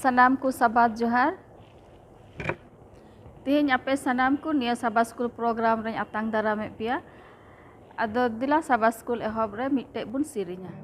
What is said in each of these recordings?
Sanam ku sabat johar. Tihin ape sanam ku niya sabah school program re atang daram pia. Ado dila sabah school ehob re mitte bun sirinya.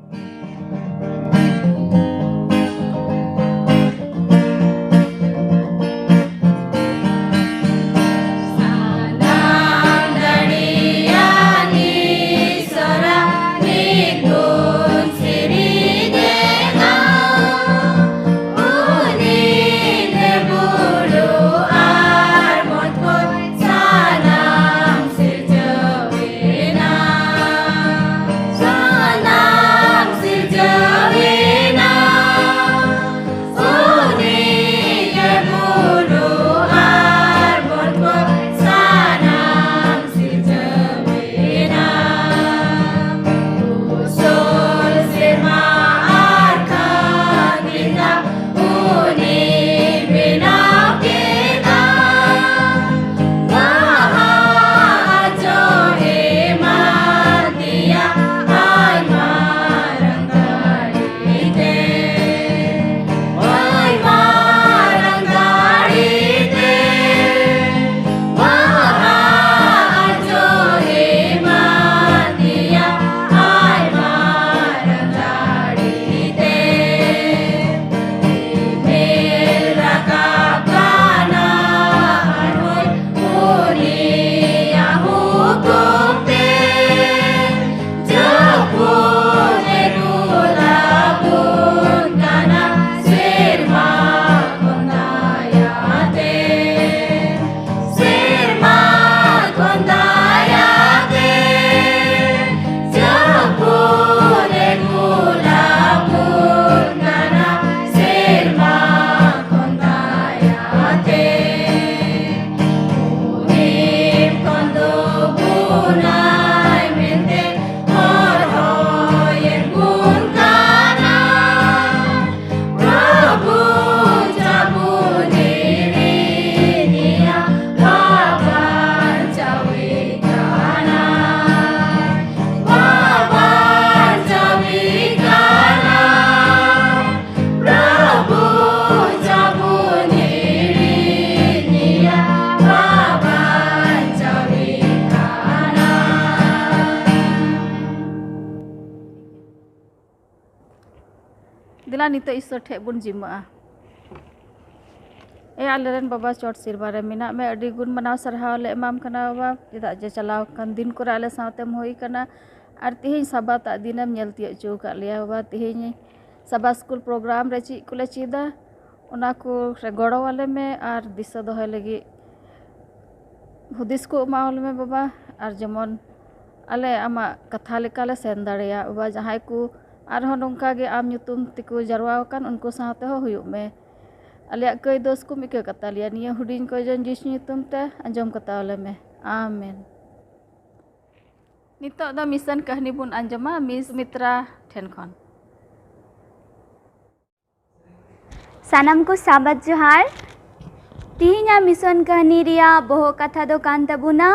Dila nito isor thek bun jima. Aleren baba chot sirbare mina me adi gun manaw sarhaw le emam kana baba jeda je chalaw kan din kora ale sautem hoi kana ar tihin sabat tak dinam nyel tiak chu ka lia baba tihin sabah school program re chi kule chida ona ku re goro wale me ar disa dohe lagi hudis ko maul me baba ar jemon ale ama katha leka le sen dareya baba jahai ku arhon nongka ge am nyutum tiku jarwa kan unku saute ho huyuk me aliak koi dos ku mike kata lia niya hudin ko jon jis nyutum te anjom kata ole me amen. Nitok da misan kahni bun anjama Miss Mitra Tenkhon. Sanam ku sabat johar. Tihinya mission kahni ria boho katha do kan tabuna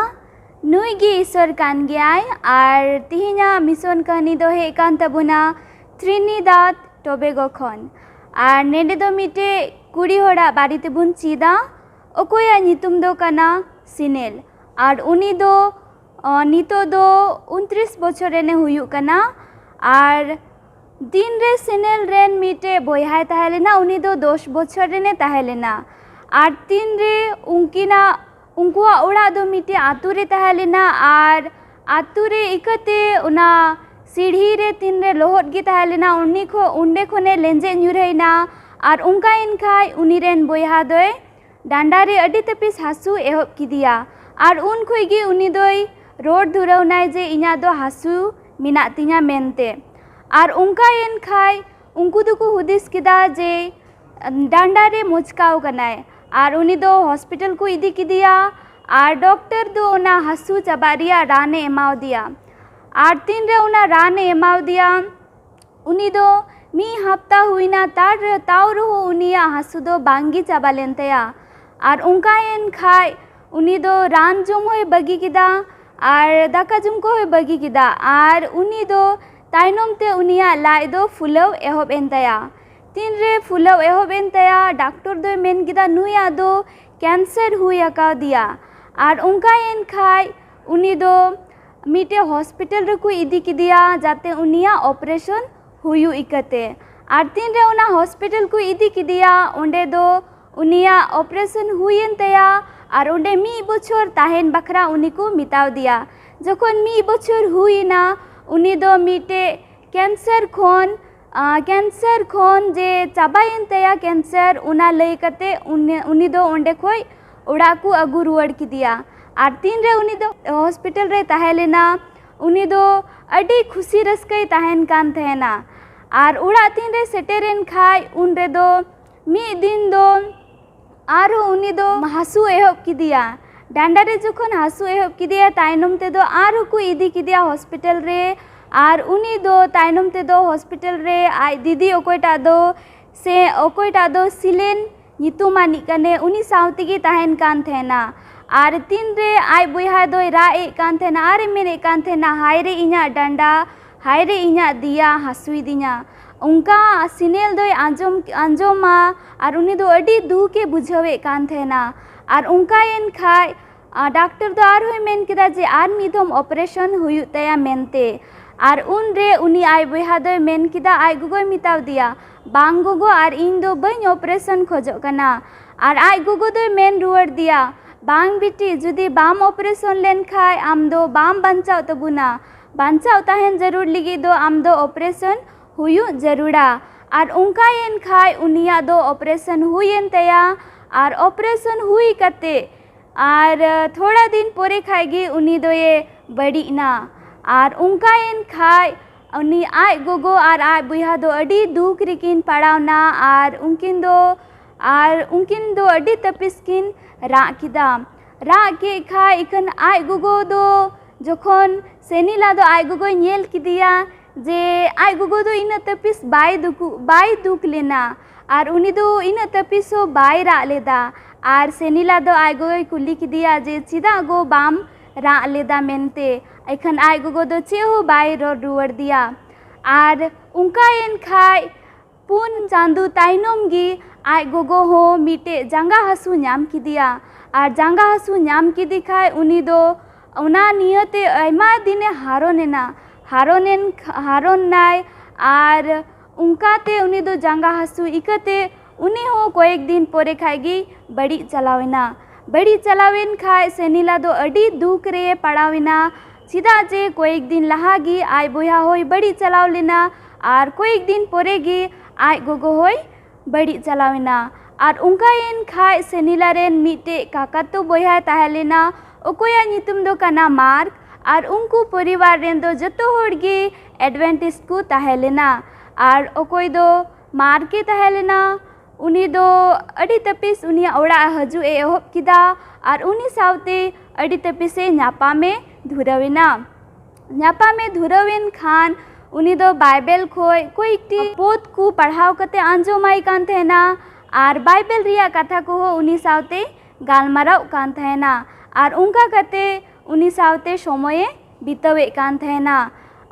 nui gi isor kan gyai ar tihinya mission kahni do he kan tabuna Trinidad Tobago khon ar nede do mite kuri hora barite bun chida okoya nyutum do kana Sinel ar uni do nito do 29 bochor rene huyuk kana ar din re Sinel ren mite boyhai tahelena uni do 10 bochor rene tahelena ar tin re unkuwa ora do mite atu re tahelena ar atu re ikate una सीढ़ी रे तीन रे लोहट गी ताहेलेना उंडे खोने लेंजे ᱧᱩᱨᱦᱟᱹᱭᱱᱟ ᱟᱨ ᱚᱱᱠᱟᱭᱮᱱ ᱠᱷᱟᱡ ᱩᱱᱤ ᱨᱮᱱ ᱵᱚᱭᱦᱟ ᱫᱚᱭ ᱰᱟᱸᱰᱟ ᱨᱮ ᱟᱹᱰᱤ ᱛᱟᱹᱯᱤᱥ ᱦᱟᱹᱥᱩ ᱮᱦᱚᱵ ᱠᱤᱫᱤᱭᱟ ᱟᱨ ᱩᱱ ᱠᱷᱚᱡ ᱜᱮ ᱩᱱᱤ ᱫᱚᱭ ᱨᱚᱲ ᱫᱷᱩᱨᱟᱹᱣᱱᱟᱭ ᱡᱮ ᱤᱧᱟᱹᱜ ᱫᱚ ᱦᱟᱹᱥᱩ ᱢᱮᱱᱟᱜ ᱛᱤᱧᱟ ᱢᱮᱱᱛᱮ ᱟᱨ ᱚᱱᱠᱟᱭᱮᱱ ᱠᱷᱟᱡ ᱩᱱᱠᱩ ᱫᱚᱠᱚ ᱦᱩᱫᱤᱥ ᱠᱮᱫᱟ ᱡᱮ ᱰᱟᱸᱰᱟ ᱨᱮ ᱢᱚᱪᱠᱟᱣ ᱠᱟᱱᱟᱭ ᱟᱨ ᱩᱱᱤ ᱫᱚ ᱦᱚᱥᱯᱤᱴᱟᱞ ᱠᱚ ᱤᱫᱤ ᱠᱤᱫᱤᱭᱟ ᱟᱨ ᱰᱚᱠᱴᱚᱨ ᱫᱚ ᱚᱱᱟ ᱦᱟᱹᱥᱩ ᱪᱟᱵᱟᱜ ᱨᱮᱭᱟᱜ ᱨᱟᱱᱮ ᱮᱢᱟᱣᱫᱮᱭᱟ और तीन रे उना रान एमाव दिया उनी दो मी हफ्ता हुईना ताव रहो उनिया हासु दो बांगी चाबा लेनतया और उनकायन खाय उनी दो रान जुम होय बगी किदा और दाका जुम को होय बगी किदा और उनी दो ताइनम ते उनिया लाई दो फुलव एहोब एनतया तीन रे फुलाव एहोबेन तया डॉक्टर दो मेन किदा नुया दो कैंसर हुई अकादिया और उनका एन खाई उनी दो मीटे हॉस्पिटल रे को इदी किदिया जाते उनिया ऑपरेशन हुयु इकते और तीन रे उना हॉस्पिटल को इदी किदिया ओंडे दो उनिया ऑपरेशन हुईन तया और ओंडे मी बछर ताहेन बखरा उनी को मिताव दिया जखन मी बछर हुईना उनी दो मीटे कैंसर खोन जे चाबायन तया कैंसर उना लई कते उनी दो ओंडे खोय उड़ा को अगु रुवाड़ किदिया और तीन रे उनी दो हॉस्पिटल रे ताहेलेना उनी दो अडी खुशी रस्कई ताहेन कान थेना और उड़ा तीन रे सेटेरेन खाय उन रे दो मी दिन दो आरो उनी दो हासु एहब किदिया डांडा रे जखन हासु एहब किदिया तायनम ते दो आरो को इदी किदिया हॉस्पिटल रे और उनी दो तायनम ते दो हॉस्पिटल रे आय दीदी ओकोयटा दो सिलेन नितुमानी कने उनी सावतिगी ताहेन कान थेना और तीन रे आय बुहा दो राए कान थेना आरे मेरे कान थेना हाय रे इኛ डांडा हाय रे इኛ दिया हासुई दिኛ उनका सिनेल दो आंजोमा और उनी दो अडी दुखे बुझावे कान थेना और उनका एन खाय डॉक्टर दो आर होय मेन किदा जे आर मिदम ऑपरेशन हुयु तया मेनते और उन रे उनी आय बुहा दो मेन किदा आय गुगो मिताव दिया बांग गुगो और इन दो बई ऑपरेशन खोजो कना और आय गुगो दो मेन रुवाड़ दिया बांग बिटी जुदी बाम ऑपरेशन लेन खाय आम दो बाम बांचाव तबुना बांचाव ताहेन जरूर लिगी दो आम दो ऑपरेशन हुयु जरूरा और उनका एन खाय उनिया दो ऑपरेशन हुईन तया और ऑपरेशन हुई कते और थोड़ा दिन पोरे खाएगी उनी दो ये बड़ी ना और उनका एन खाय उनी आय गोगो और आय बुहा दो अडी दुख रिकिन पड़ावना और उनकिन दो अडी तपिसकिन राग किदा राग के खाय इखन आय गोगो दो जखन सेनिला दो आय गोगो नेल किदिया जे आय गोगो दो इन तपिस बाय दुख लेना और उनी दो इन तपिसो बाय राग लेदा और सेनिला दो आय गोगो कुली किदिया जे चिदा गो बाम राग लेदा मेनते एखन आय गोगो दो चेहो बाय रुवाड़ दिया और उनका एन खाय पुन चांदू तायनम गी आय गोगो हो मीटे जांगा हासु नाम किदिया और जांगा हासु नाम किदी खाय उनी दो उना नियते आयमा दिने हारोन नाय और उनकाते उनी दो जांगा हासु इकते उनी हो कोएक दिन पोरे खाएगी बड़ी चलावेन खाय सेनिला दो अडी दुख रे पड़ाविना चिदा जे कोएक दिन लहागी आय बुहा होय बड़ी चलाव लेना और कोएक दिन पोरेगी आय गोगो होय बड़ी चलाविना और उनका एन खाय सेनिला रेन मीटे काकातो बुहा ताहेलेना ओकोया नितुम दो कना मार्क और उनको परिवार रेन दो जतो होड़गे एडवेंटिस्ट को ताहेलेना और ओकोय दो मार्के ताहेलेना उनी दो अडी तपिस उनिया ओड़ा हजू एहब किदा और उनी सावते अडी तपिसे ᱧᱟᱯᱟᱢᱮ धुरवेन खान उनी दो बाइबल खोय कोईटी पोत को पढ़ाव कते आंजोमाई कान थेना और बाइबल रिया कथा को हो उनी सावते गालमाराव कान थेना और उनका कते उनी सावते समय बितावे कान थेना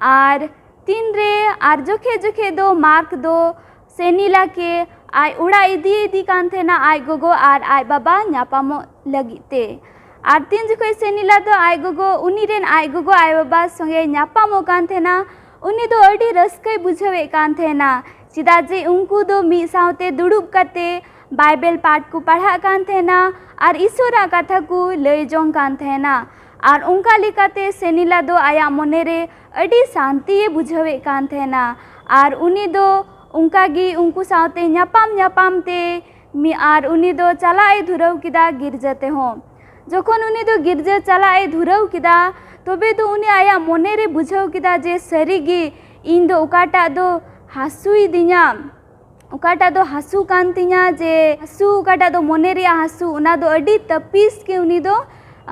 और तीन रे और जोखे दो मार्क दो सेनिला के आय उड़ा इदी कान थेना आय गोगो और आय बाबा ᱧᱟᱯᱟᱢᱚ लगिते और तीन जखोय सेनिला दो आय गोगो उनी रेन आय गोगो आय बाबा संगे ᱧᱟᱯᱟᱢᱚ कान थेना उनी दो अडी रस्कय बुझावे कान थेना चिदा जे उनको दो मी सावते दुड़ुब कते बाइबल पाठ को पढ़ा कान थेना और ईश्वरा कथा को लय जोंग कान थेना और उनका लिकाते सेनिला दो आया मने रे अडी शांति बुझावे कान थेना और उनी दो उनका गी उनको सावते ᱧᱟᱯᱟᱢ ते मी और उनी दो चलाए धुरव किदा गिरजाते हो जखन उनी दो गिरजा चलाए धुरव किदा तबे तो उनी आया मने रे बुझाव किदा जे सरीगी इन दो उकाटा दो हासुई दिኛ उकाटा दो हासु कान तिኛ जे हासु उकाटा दो मने रे हासु उना दो अडी तपिस के उनी दो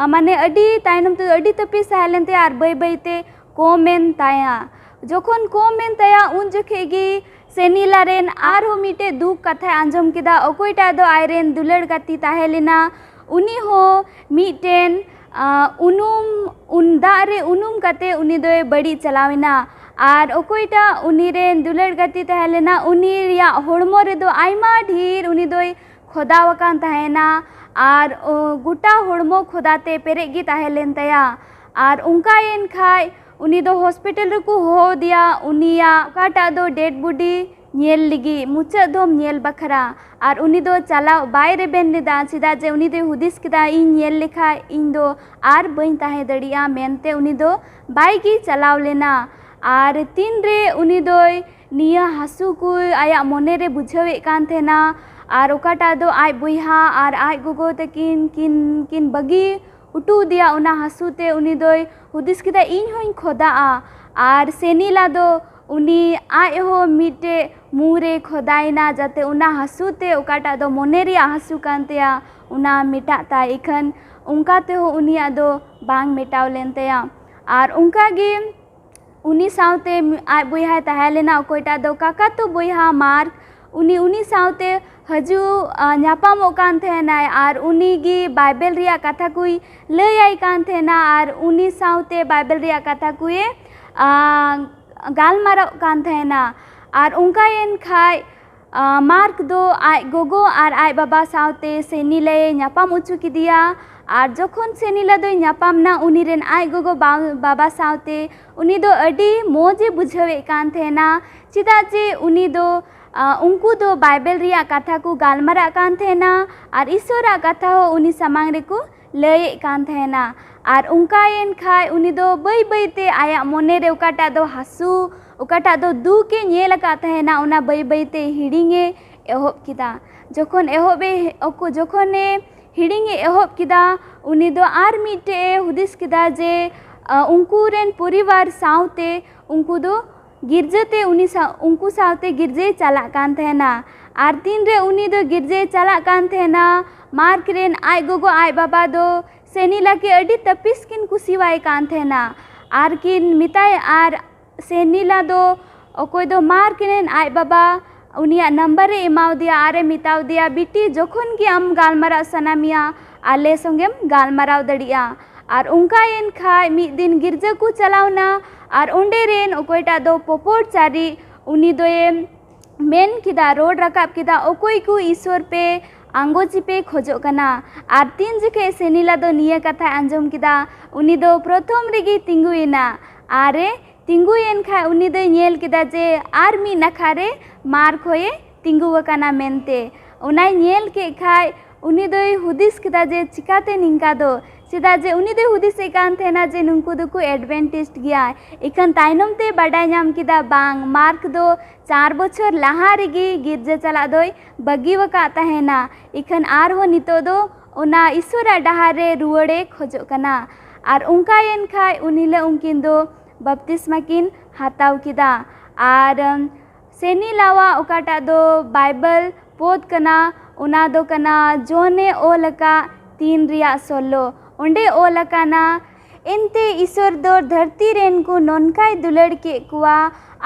माने अडी तायनम तो अडी तपिस हालेंते और बई कोमेन ताया जखन कोमेन ताया उन जखेगी सेनिला रेन आरो मीटे दुख कथा आंजम किदा ओकोयटा दो आयरेन दुलड़ गाती ताहेलेना उनी हो मीटेन उनुम उन दारे उनुम कते उनी दो बड़ी चलाविना आर ओकोयटा उनीरेन दुलर गति तहेलेना उनी रिया होड़मो रेदो आयमा ढेर उनी दोय खोदावकान तहेना आर गोटा होड़मो खोदाते पेरेगी तहेलेन तया आर उनकायेन खाय उनी दो हॉस्पिटल रको हो दिया उनिया ओकाटा दो डेड बॉडी नेल लिगी मुचा दोम नेल बखरा आर उनी दो चलाव बाय रेबेन लेदा चिदा जे उनी दो हुदिस किदा इन नेल लेखा इन दो आर बइन ताहे दड़िया मेनते उनी दो बाय की चलाव लेना आर तीन रे उनी दोय निया हासु को आया मोने रे बुझावे कान थेना आर ओकाटा दो आय बुइहा आर आय गोगो तकिन किन बगी उटू दिया उना हासुते उनी दोय हुदिस किदा इन होइन खोदा आर सेनीला दो उनी आय हो मिटे मुरे खोदाइना जाते उना हासुते ओकाटा दो मोने रे हासु कानतेया उना मिटाता इखन उनकाते हो उनिया दो बांग मिटाव लेनतेया आर उनका गे उनी सावते आय बुइहा तहेलेना ओकोयटा दो काका तो बुइहा मार्क उनी सावते हजू ᱧᱟᱯᱟᱢᱚᱜ ᱠᱟᱱ ᱛᱟᱦᱮᱱᱟᱭ ᱟᱨ ᱩᱱᱤ ᱜᱮ ᱵᱟᱭᱵᱮᱞ ᱨᱮᱭᱟᱜ ᱠᱟᱛᱷᱟ ᱠᱚᱭ ᱞᱟᱹᱭᱟᱭ ᱠᱟᱱ ᱛᱟᱦᱮᱱᱟ ᱟᱨ ᱩᱱᱤ ᱥᱟᱶᱛᱮ ᱵᱟᱭᱵᱮᱞ ᱨᱮᱭᱟᱜ ᱠᱟᱛᱷᱟ ᱠᱚᱭ ᱜᱟᱞᱢᱟᱨᱟᱜ ᱠᱟᱱ ᱛᱟᱦᱮᱱᱟ ᱟᱨ ᱚᱱᱠᱟᱭᱮᱱ ᱠᱷᱟᱡ मार्क दो आय गोगो और आय बाबा सावते सेनीले ᱧᱟᱯᱟᱢ उचु किदिया और जखन सेनीला दो ᱧᱟᱯᱟᱢना उनी रेन आय गोगो बाबा सावते उनी दो अडी मोजे बुझावे कान थेना चिदा जे उनी दो उनको दो बाइबल रिया कथा को गालमारा कान थेना और ईश्वरा कथा हो उनी समांग रे को लय कान थेना और उनकायेन खाय उनी दो बई बईते आया मोने रे ओकाटा दो हासु ओकाटा दो दुके नेल का थेना उना बई बईते हिडिंगे एहोब किदा जखन एहोबे ओको जखने हिडिंगे एहोब किदा उनी दो आर मिटे हुदिस किदा जे उनको रेन परिवार सावते उनको दो गिरजाते उनको सावते गिरजे चला कान थेना आर तीन रे उनी दो गिरजे चला कान थेना मार्क रेन आय गोगो आय बाबा दो सेनीला के अडी तपिस किन कुसीवाय कान थेना आर किन मिताय आर सेनीला दो ओकोय दो मार्क रेन आय बाबा उनिया नंबर एमाव दिया आरे मिताव दिया बिटी जखन की आम गालमाराव सनामिया आले संगेम गालमाराव दड़िया और उनकायेन खाय मिद दिन गिरजा को चलावना और उंडे रेन ओकोयटा दो पोपोट चारी उनी दोए मेन किदा रोड रकाब किदा ओकोय को ईश्वर पे आंगोची पे खोजो कना और तीन जखे सेनीला दो निया कथा आंजम किदा उनी दो प्रथम रेगी तिंगुइना आरे तिंगुयेन खाय उनी दो nail किदा J are me नखारे mark होए तिंगुवकाना मेनते उनाय नेल के खाय उनी दो हुदिस किदा जे चिकाते निंका दो चिदा जे उनी दो हुदिस कान थेना जे नुंकु दो को एडवेंटिस्ट गया इकन ताइनम ते बाडाय नाम किदा बांग मार्क दो 4 बछर लाहा रेगी गिरजा चला दोय बगीवका तहेना इकन आर हो नितो दो उना ईश्वरा डहारे रुवड़े खोजो कना और उनकायेन खाय उनीले उनकिन दो बपतिस्मा किन हाताव किदा और सेनीलावा ओकाटा दो बाइबल पोद कना उना दो कना जोने ओलका 3 रिया 16 उंडे ओलकाना एनते ईश्वर दो धरती रेन को नोनकाय दुलड़ के कुआ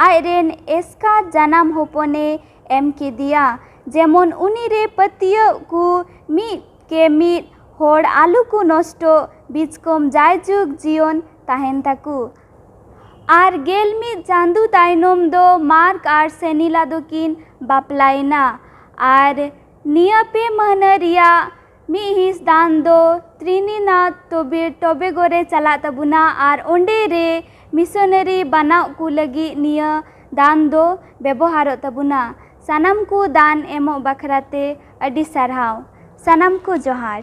आय रेन एसका जनाम होपोने एम के दिया जेमन उनी रे पतिय को मी के मी होड़ आलू को नष्टो बीच कम जायजुग जीवन ताहेन ताकू आर गेल मी चांदू ताइनोम दो मार्क आर सेनीला दो किन बापलाइना आर निया पे महनरिया मी हिस दान दो त्रिनिनाथ टोबेगो रे चला तबुना आर ओंडे रे मिशनरी बनाव को लगी निया दान दो व्यवहार तबुना सनम को दान एमो बखराते अडी सरहाव सनम को जोहार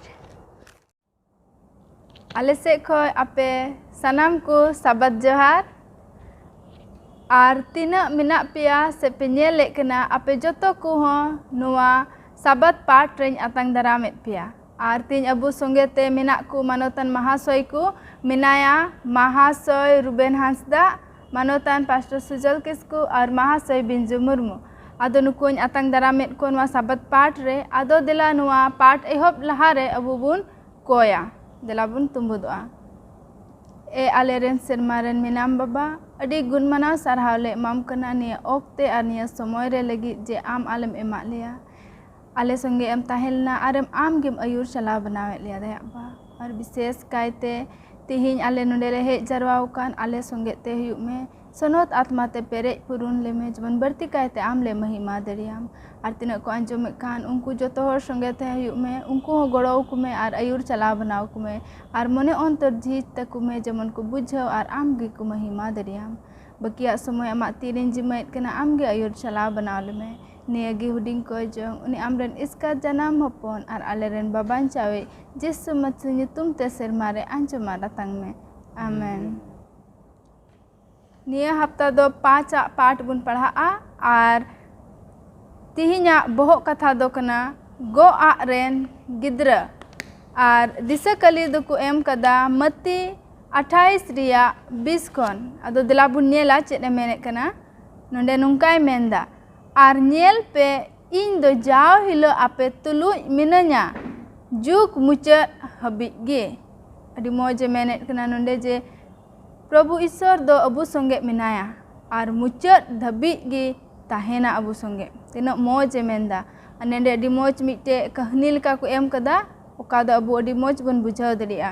आले से खय आपे सनम को साबत जोहार और तीना मिना पिया से पे नेले कना आपे जतो को हो नुआ साबत पाठ रेन आतंग दारामेत पिया और तीन अबू संगे ते मिना को मानोतन महाशय को मिनाया महाशय रुबेन हांसदा मानोतन पास्टर सुजल किस्कू और महाशय बिंजू मुर्मू आदो नुकुन आतंग दारामेत को नुआ साबत पाठ रे आदो दिला नुआ पाठ एहब लहा रे अबू बुन कोया दिला बुन तुम्बुदोआ ए आले रेन सेरमा रेन मिनाम बाबा अडी गुण मनाव सारहाव ले माम कना निया ओक्ते और निया समय रे लगी जे आम आलम एमा लिया आले संगे एम ताहेलना आरम आम गेम अयूर चलाव बनावे लिया दे बा और विशेष कायते तिहिन आले नोडे रे हे जरवाव कान आले संगे ते हुयुग में सनोत आत्मा ते पेरेज पुरुन ले में जमन बर्ती कायते आम ले महिमा दरियाम और तीना को आंजोम खान उनको जो तोहर संगे ते हुयुग में उनको हो गड़ो को में और आयुर चला बनाव को में और मने अंतर झीज तक में जमन को बुझाव और आम गे को महिमा दरियाम बकिया समय आमा तीरेन जिमाइत कना आम गे आयुर चला बनाव ले में निया गे हुडिंग को जों उनी आमरेन इसका जनाम हपन और आलेरेन बाबान चावे जिसु मसीह nyutum te sermare आंजोमा datang में आमेन। निया हफ्ता दो 5 पाठ बुन पढ़ा और तिहिना बोहो कथा दो कना गो आ रेन गिद्रा और दिशा कली दो को एम कदा मत्ती 28 रिया 20 खन अदो दिला बुन नेला चेद मेने कना नोंडे नुंकाय मेंदा और नेल पे इन दो जाओ हिलो आपे तुलु मिनanya जुक मुचा हबिगे अडी मोजे मेने कना नोंडे जे प्रभु ईश्वर दो अबु संगे मिनाया और मुचाद धबी गे ताहेना अबु संगे तीना मोजे मेंदा नेंडे अडी मोज मिटे कहानी लेका को एम कदा ओका दो अबु अडी मोज बन बुझाव दरिया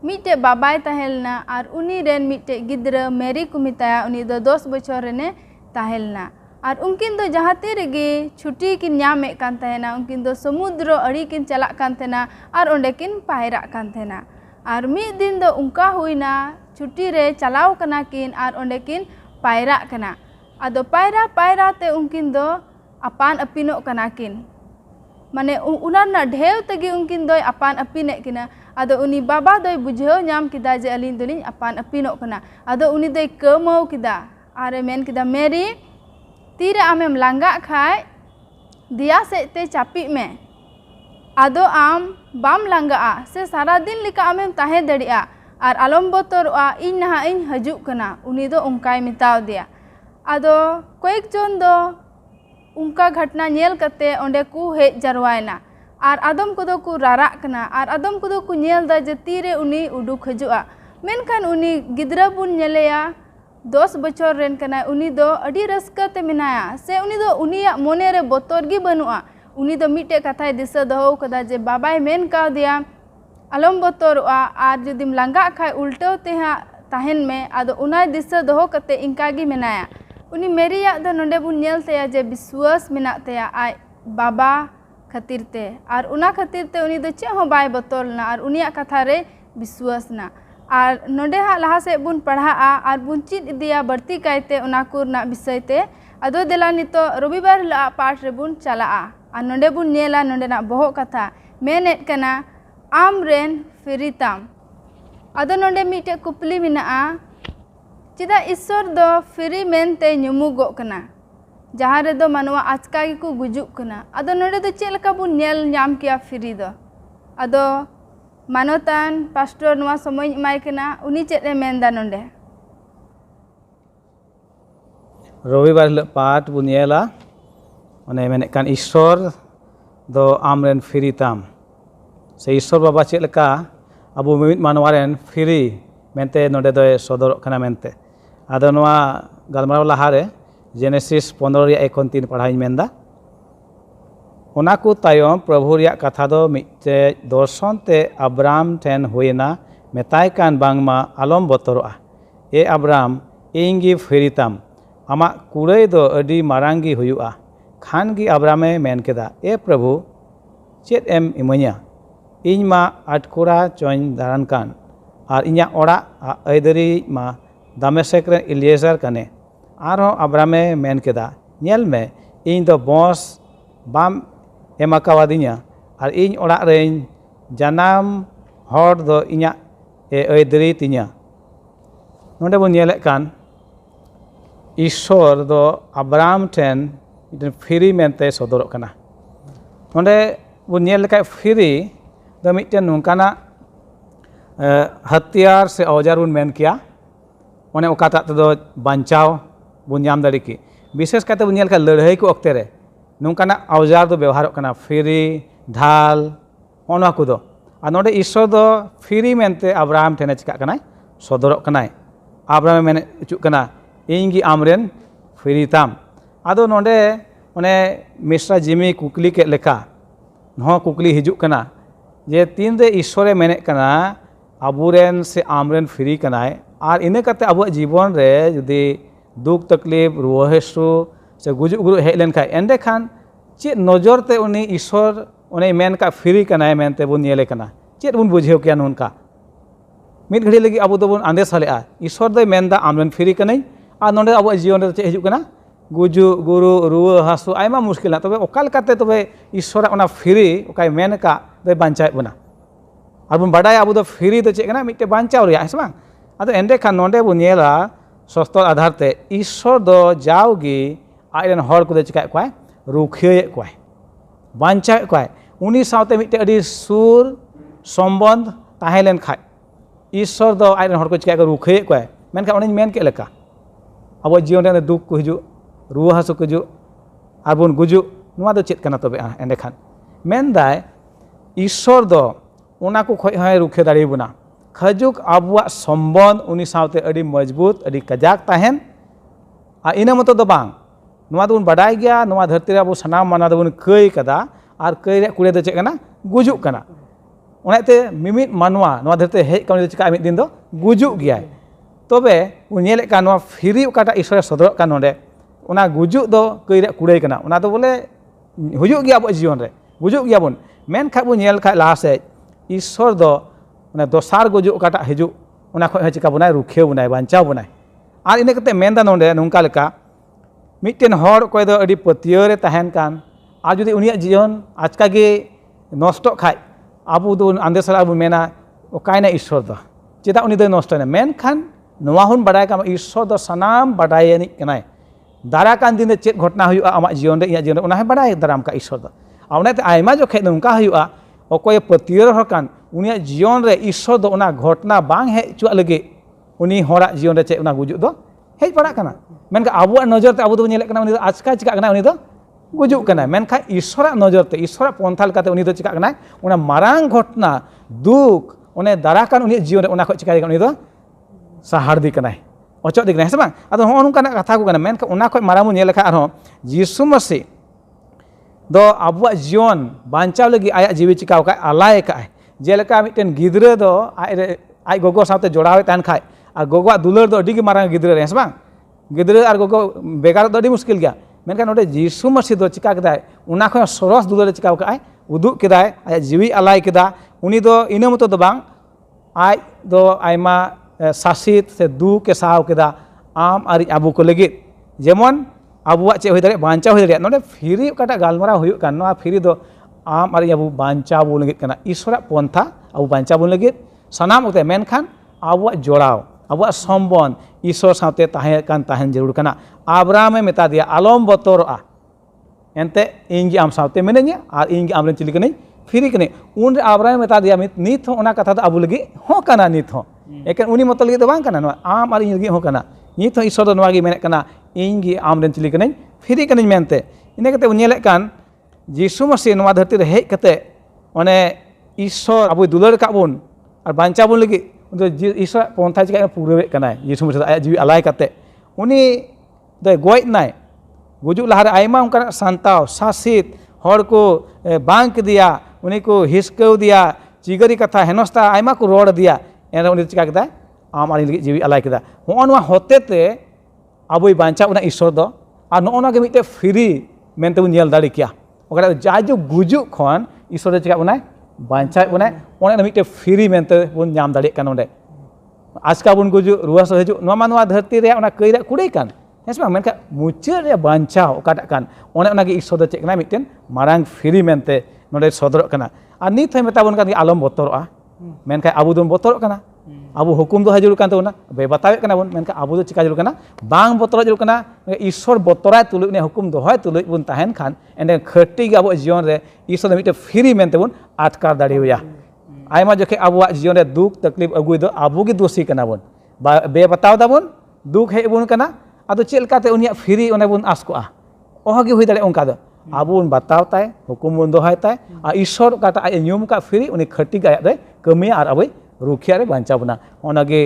मिटे बाबाय ताहेलना और उनी रेन मिटे गिद्रा मेरी को मिताया उनी दो 10 बछर रेने ताहेलना और उनकिन दो जहाते रेगे छुट्टी किन न्यामे कान ताहेना उनकिन दो समुद्र अड़ी किन चला कान थेना और ओंडे किन पायरा कान थेना और मिद दिन दो उनका हुईना छुट्टी रे चलाव कना किन और ओंडे किन पायरा कना आदो पायरा पायरा ते उनकिन दो अपान अपिनो कना किन माने उनारना ढेव तगे उनकिन दो अपान अपिने किना आदो उनी बाबा दो बुझाव ᱧᱟᱢ किदा जे अलिन दोलिन अपान अपिनो कना आदो उनी दो कमाव किदा आरे मेन किदा मेरी तीरे आमेम लांगा खाय दिया से ते चापी में आदो आम बाम लांगा से सारा दिन लिका आमेम ताहे दड़िया और आलम बतरआ इन नहा इन हजुक कना उनी दो उनकाय मिताव दिया आदो कয়েক जन दो उनका घटना नेल कते ओंडे को हेज जरवायना और आदम को दो को रारा कना और आदम को दो को नेल दा जे तीरे उनी उडुक हजुआ मेनखान उनी गिद्रा बुन नेलेया 10 बछर रेन कना उनी दो अडी रस्का ते मिनाया से उनी दो उनिया मोने रे बोतर गी बनुआ उनी दो मिटे कथाय दिशा दहो कदा जे बाबाय मेन का दिया आलम बोतरआ और जुदिम लांगा खाय उल्टो तेहा ताहेन में आदो उना दिशा दहो कते इनका गी मिनाया उनी मेरिया दो नोंडे बुन नेल तेया जे विश्वास मिना तेया आय बाबा खातिर ते और उना खातिर ते उनी दो चे हो बाय बोतरना और उनिया कथा रे विश्वासना और नोंडे हा लहा से बुन पढ़ा और बुन चिद दिया बढ़ती कायते उना कुरना विषय ते अदो देला नितो रविवार ला पाठ रे बुन चला और नोंडे बुन नेला नोंडे ना बोहो कथा मेनेट कना आम रेन फिरिताम अदो नोंडे मिटे कुपली मिना चिदा ईश्वर दो फिरी मेनते ᱧᱩᱢᱩᱜᱚᱜ कना जहाँ रे दो मनवा आचका गी को गुजुक कना अदो नोंडे दो चेल का बुन नेल ᱧᱟᱢ किया फिरी दो अदो मानोतान पास्टर नुआ समय इमाय कना उनी चेद रे मेंदा नोंडे रविवार हिलोग पाठ बुन नेला माने मेने कान ईश्वर दो आमरेन फिरिताम से ईश्वर बाबा चेद लेका अबो मिमित मानवा रेन फिरी मेनते नोंडे दो सदरक कना मेनते आदो नुआ गलमाराव लाहारे जेनेसिस 15 रिया 1 3 पढ़ाई मेंदा ओना को तायम प्रभु रिया कथा दो मिटे दर्शन ते अब्राम ठेन हुएना मेताय कान बांगमा आलम बतरआ ए अब्राम इंगी फिरिताम आमा कुड़ै दो अडी मारांगी हुयुआ खानगी अब्रामे मेन केदा ए प्रभु चेद एम इमanya इन मा आटकोड़ा चोइन दारान कान और इन्या ओड़ा ऐदरी मा दामेशक रे इलिएजर कने आरो अब्रामे मेन केदा नेल में इन दो बॉस बाम एमाकावादिया और इन ओड़ा रेन जनाम हर दो इन्या ए ऐदरी तिन्या नोंडे बन नेले कान ईश्वर दो अब्राम ठेन इदन फिरी मेनते सदरक कना नोंडे बन नेल का फिरी दो मिटन नुकाना हथियार से औजार बुन मेन किया ओने ओकाटा तो बांचाव बुन ᱧᱟᱢ दाड़ी की विशेष करते बुन नेल का लड़ाई को अक्ते रे नुकाना औजार दो व्यवहार कना फिरी ढाल ओना को दो आ नोडे ईश्वर दो फिरी मेनते अब्राहम ठेने चिका कनाय सदरक कनाय अब्राहम मेने चुक कना इंगी आमरेन फिरिताम आदो नोडे ओने मिश्रा जिमी कुकली के लेका नो कुकली हिजुक कना जे तीन रे ईश्वरे मेने कना अबुरेन से आमरेन फिरी कनाय और इने करते अब जीवन रे जुदी दुख तकलीफ रुआ हासु से गुजुक गुरु हेज लेन खाय एंडे खान चेद नजर ते उनी ईश्वर उन्हें मेन का फ्री कनाय मेनते बुन नेले कना चेद बुन बुझेव किया उनका मिद घड़ी लगी अब दोबन आंदेश हलेआ ईश्वर दो मेनदा आमरेन फ्री कनाई और नोंडे अब जीवन रे चेद हिजुक कना गुजु गुरु रुआ हासु आयमा मुश्किल तबे ओका लेकाते तबे ईश्वर ओना फ्री ओकाय मेन का दो बांचाय बना और बन बाडाय अब दो फ्री दो चेद कना मिटे बांचाव रिया है बांग आदो एंडे खान नोंडे बुन नेला शास्त्र आधार ते ईश्वर दो जावगी आयरन हर को चिकाय कोय रुखिये कोय बांचाय कोय उनी सावते मिटे अडी सुर संबंध ताहे लेन खाय ईश्वर दो आयरन हर को चिकाय को रुखिये कोय मेनका उनी मेन के लेका अब जीवन रे दुख को हिजु रुआ हासु को हिजु आर बन गुजु नुआ दो चेद कना तबे एंडे खान मेन दाय ईश्वर दो उना को खोय हाय रुखे दाड़ी बुना खजुक आबुआ संबंध उनी सावते अडी मजबूत अडी कजाक ताहेन आ इना मतो दो बांग नुआ दोन बाडाय गया नुआ धरती रे अब सनाम माना दोन कई कदा और कई रे कुड़े दो चेद कना गुजुक कना ओनाते मिमित मानवा नुआ धरती हेज कम चिका मिद दिन दो गुजुक गया तबे उनेले का नुआ फ्री ओकाटा ईश्वर सदरक का नोंडे ओना गुजुक दो कई रे कुड़े कना ओना दो बोले हुजुक गया अब जीवन रे गुजुक गया बन मेन खा बो नेल खा लाहा से ईश्वर दो ओना दोसार गुजुक ओकाटा हिजुक ओना खय चिका बनाय रुखे बनाय बांचाव बनाय और इने कते मेनदा नोंडे नोंका लेका मिट्टेन हर कोई दो अडी पतियो रे तहन कान और जुदी उनिया जीवन आजका गे नष्ट खाय आबो दो आंदेसला आबो मेना ओकायना ईश्वर दो चेदा उनी दो नष्ट ना मेन खान नोआ हुन बाडाय का ईश्वर दो सनाम बाडाय नि कनाय दारा कान दिन चेद घटना हुआ आमा जीवन रे इया जीवन उना है बाडाय दाराम का ईश्वर दो आउनाते आयमा जोखे नोंका हुआ ओकोय पतियो हर कान उनिया जीवन रे ईश्वर दो उना घटना बांग हे चुआ लगे उनी होरा जीवन रे चेद उना गुजुक दो हेज पड़ा कना मेनका आबुआ नजर ते आबु दो नेले कना उनी दो आजका चिका कना उनी दो गुजुक कना मेनखा ईश्वर नजर ते ईश्वर पंथा लेकाते उनी दो चिका कना उना मारांग घटना दुख उने दारा कान उनी जीवन रे उना खो चिका उनी दो सहार दी कना अचो दी कना है बांग आदो हो नुका कथा को कना मेनका उना खो मारामु नेले खा आरो यीशु मसीह दो आबुआ जीवन बांचाव लगी आया जीवी चिकाव का आलाय का जेलका मिटेन गिद्रे दो आय गोगो साथे जोड़ावे तान खाय और गोगो दुलर दो अडी मारांग गिद्रे रे बांग गिद्रे और गोगो बेगार दो अडी मुश्किल गया मेनका नोडे यीशु मसीह दो चिका केदाय उना खो सरस दुलर चिकाव का उदुक केदाय आय जीवी आलाय केदा उनी दो इना मतो दो बांग आय दो आयमा सासित से दुख के साव केदा आम आरि आबु को लगी जेमन आबुआ चे होय दारे बांचा होय दारे नोडे फ्री काटा गालमारा हुयु कान नोआ फ्री दो आम आरि आबु बांचा बो लगी कना ईश्वर पंथा आबु बांचा बो लगी सनाम ओते मेनखान आबुआ जोड़ाव आबुआ संबंध ईश्वर साथे ताहेन जरूर कना आब्राहमे मेता दिया आलम बतरआ एनते इंगी आम साथे मेनेኛ और इंगी आमरेन चिली कने फ्री कने उन आब्राहम मेता दिया नित हो ओना कथा दो आबु लगी हो कना नित हो एकेन उनी मत लगी दो बांग कना नोआ आम और इंगी लगी हो कना नित हो ईश्वर दो नोआ गी मेने कना इंगी आमरेन चिली कने फ्री कने मेनते इने कते उनेले कान यीशु मसीह नोआ धरती रे हेज कते ओने ईश्वर आबु दुलर का बोन और बांचा बोन लगी ईश्वर पंथा चिका पूरे कना यीशु मसीह आया जीवी आलाय कते उनी दो गोय नाय गुजुक लहार आयमा उनका सांताव सासित हर को बांक दिया उन्हीं को हिसकव दिया चिगरी कथा हेनस्ता आयमा को रोड दिया एन उन्हीं चिका केदा आम आरी लगी जीवी आलाय केदा हो नोआ होतेते आबुई बांचा उना ईश्वर दो और नोना के मिटे फ्री मेनते बुन नेल दाड़ी किया ओकरा जाजो गुजुक खन ईश्वर चिका उना बांचा उना ओने मिटे फ्री मेनते बुन नाम दाड़ी कान ओंडे आजका बुन गुजु रुवास हजु नोमा नोआ धरती रे ओना कई रे कुड़े कान हेसमा मेनका मुचाद रे बांचाव ओकाटा कान ओने ओना गे ईश्वर दो चेक ना मिटेन मारांग फ्री मेनते नोडे सदर कना और नित है मेता बन कान आलम बतरआ मेनका आबु दोन बतर कना आबु हुकुम दो हजूर कान तोना बे बतावे कना बन मेनका आबु दो चिका जरूर कना बांग बतर जरूर कना ईश्वर बतराय तुलुक ने हुकुम दोहय तुलुक बन ताहेन खान एंडे खटी गे आबु जीवन रे ईश्वर मिटे फ्री मेनते बन आटकार दाड़ेया आयमा जोखे आबुआ जीवन रे दुख तकलीफ अगुई दो आबु गे दोषी कना बन बे बताव दाबन दुख हे बन कना आदो चेल काते उनिया फ्री ओने बन आसकोआ ओहगे हुई दाड़े ओंका दो आबु बन बताव ताय हुकुम बन दोहय ताय आ ईश्वर काटा आय नियम का फ्री उनी खटी गे आय कमिया और आबै रुखिया रे बांचा बना ओनागे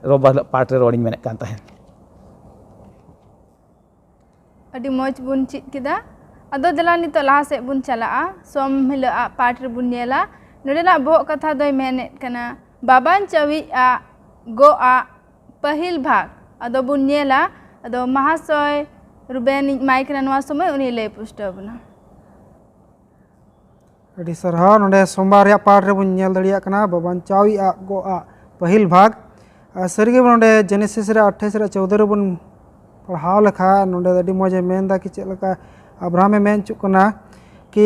रोबा पार्ट रे रोडिंग मेने कान ताहेन अडी मौज बुन चित केदा अदो दला नितो लाहा से बुन चला सोम हिला पार्ट रे बुन नेला नोडेना बो कथा दोय मेने कना बाबान चवी आ गो आ पहिल भाग अदो बुन नेला अदो महाशय रुबेन माइक नवा समय उनी ले पुष्टो बना अड़ी सरहाव नोडे सोमवार या पाठ रे बुन नेल दड़िया कना बबांचावी आ गो आ पहिल भाग सरिगे नोडे जेनेसिस रे 28 रे 14 रे बुन पढ़ाव लेखा नोडे अड़ी मजे मेनदा कि चेलका अब्राहम मेन चुकना कि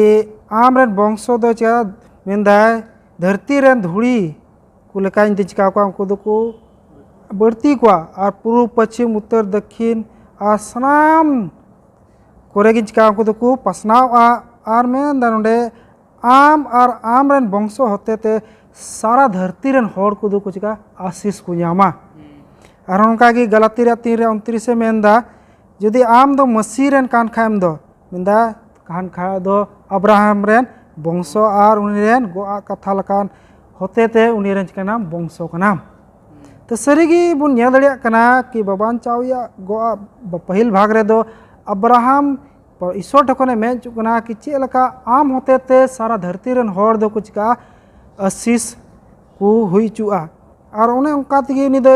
आम रेन वंशो दो चा मेनदा धरती रेन धूड़ी को लेका इन चिका को उनको दो को बढ़ती को और पूर्व पश्चिम उत्तर दक्षिण और सनाम कोरेगिन चिका उनको दो को पसनाव आर मेनदा नोडे आम और आम रेन वंशो होते थे सारा धरती रेन होड़ को दो को चिका आशीष को यामा और उनका की गलती रे 3:29 से मेनदा यदि आम दो मसीह रेन कान खाएम दो मेनदा कान खा दो अब्राहम रेन वंशो और उनी रेन गोआ कथा लकान होते थे उनी रेन चिका नाम वंशो का नाम तो सरीगी बुन नेल दड़िया कना कि बबान चाविया गोआ पहिल भाग रे दो अब्राहम पर ईश्वर ठकोने मेन चुकना कि चेलका आम होते थे सारा धरती रेन होड़ दो कुछ का आशीष को हुई चुआ और उन्हें उनका तगी उनी दो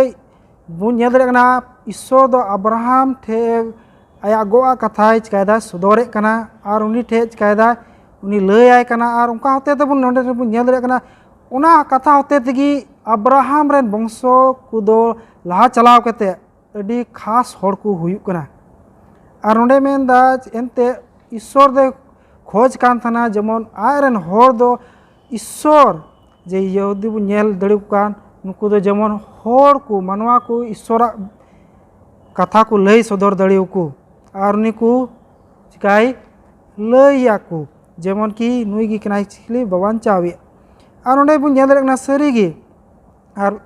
बुन नेल दड़िया कना ईश्वर दो अब्राहम ठे आया गोआ कथा चिकायदा सुदोरे कना और उनी ठे चिकायदा उनी लय कना और उनका होते थे बुन नोडे बुन नेल दड़िया कना उना कथा होते तगी अब्राहम रेन वंशो को दो लहा चलाव कते अडी खास होड़ को हुई कना और नोडे मेनदा एनते ईश्वर दे खोज कान थाना जेमन आयरन होड़ दो ईश्वर जे यहूदी बु नेल दड़िउ कान नुकु दो जेमन होड़ को मनवा को ईश्वर कथा को लय सदर दड़िउ को और उनी को चिकाई लया को जेमन की नुई की कनाई चिकली बवान चावी और नोडे बु नेल दड़िया सरीगी और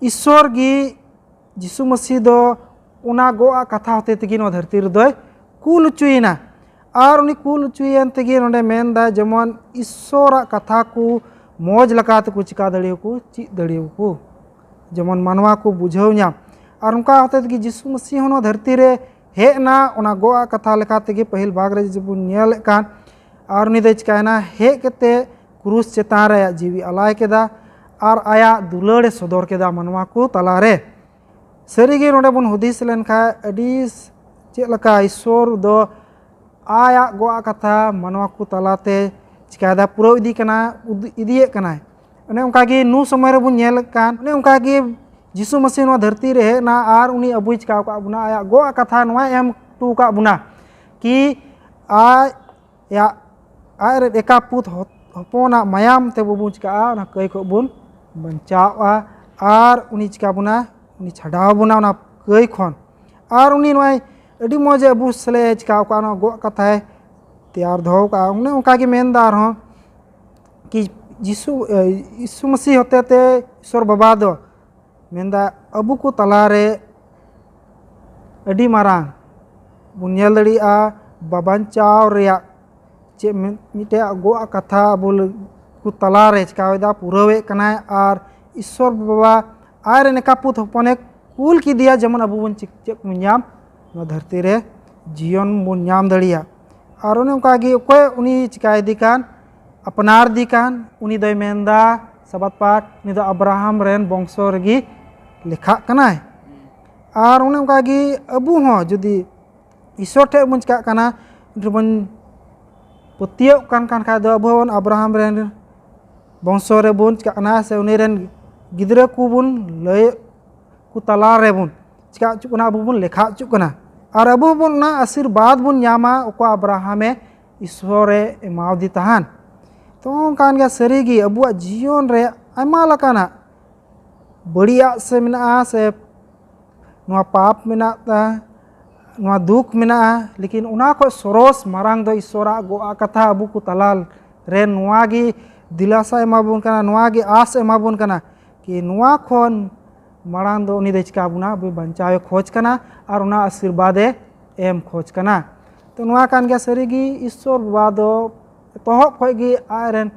ईश्वर की जिसु मसीह दो उना गोआ कथा होते तगी नो धरती रे दो कुल चुईना और उनी कुल चुईन तगी नोडे मेनदा जेमन ईश्वर कथा को मौज लकात को चिका दड़ियो को ची दड़ियो को जेमन मानवा को बुझाव न्याम और उनका होते तगी जिसु मसीह नो धरती रे हेना उना गोआ कथा लेखा तगी पहिल भाग रे जब नेल कान और उनी दे चिकायना हे केते क्रूस चेतान रे जीवी अलाय केदा और आया दुलाड़े सदर केदा मनवा को तलारे सरीगे नोडे बुन हुदिस लेनखा अडी चेलका ईश्वर दो आया गोआ कथा मनवा को तलाते चिकायदा पूरा इदी कना इदिए कना उन्हें उनका की नु समय रे बुन नेल कान उन्हें उनका की जिसु मसीह नो धरती रे ना आर उनी अबुई चिका का बुना आया गोआ कथा नवा एम टू का बुना कि आ या आर एका पुत हपोना मायाम ते बुबु चिका ना कई को बुन बंचावा और उनी चिका बुना उनी छडाव बुना उना कई खन और उनी नवाई अडी मौज अबु सले चिका का ना गो कथा है तैयार धो का उन्हें उनका की मेनदार हो कि यीशु मसीह होते थे ईश्वर बाबा दो मेनदा अबु को तलारे अडी मारांग बुनियाल दड़िया बाबांचाव रिया चे मिटे गोआ कथा बोल को तलारे चिकावेदा पुरवे कनाय और ईश्वर बाबा आर नेका पुत हपने कुल की दिया जेमन अबु बन चिक मुन्याम नो धरती रे जीवन मुन्याम दड़िया और उन्हें उनका की कोई उनी चिकाय दिकान अपनार दिकान उनी दो मेनदा सबत पाठ उनी दो अब्राहम रेन वंशो रगी लिखा कनाय और उन्हें उनका की अबु हो जुदी ईश्वर ठे बन चिका कना बन पतियो कान खा दो अबु बन अब्राहम रेन वंशो रे बन चिका कना से उनी रेन गिद्रा को बन लय को तला रे बन चिका चुकना अबु बन लिखा चुकना और अबु बन ना आशीर्वाद बन यामा उको अब्राहम ईश्वर एमाव दी तहान तो कान गया सरीगी अबुआ जीवन रे आयमा लकाना बढ़िया से मिना से नुआ पाप मिना नुआ दुख मिना लेकिन उना को सरोस मारांग दो ईश्वरा गोआ कथा अबु को तलाल रे नुआ गी दिलासा एमा बुन कना नुआ गी आस एमा बुन कना कि नुआ खोन मारांग दो उनी देचका बुना बे बंचावे खोज कना और उना आशीर्वाद एम खोज कना तो नुआ कान गया सरीगी ईश्वर बादो तोहब खोगी आयरन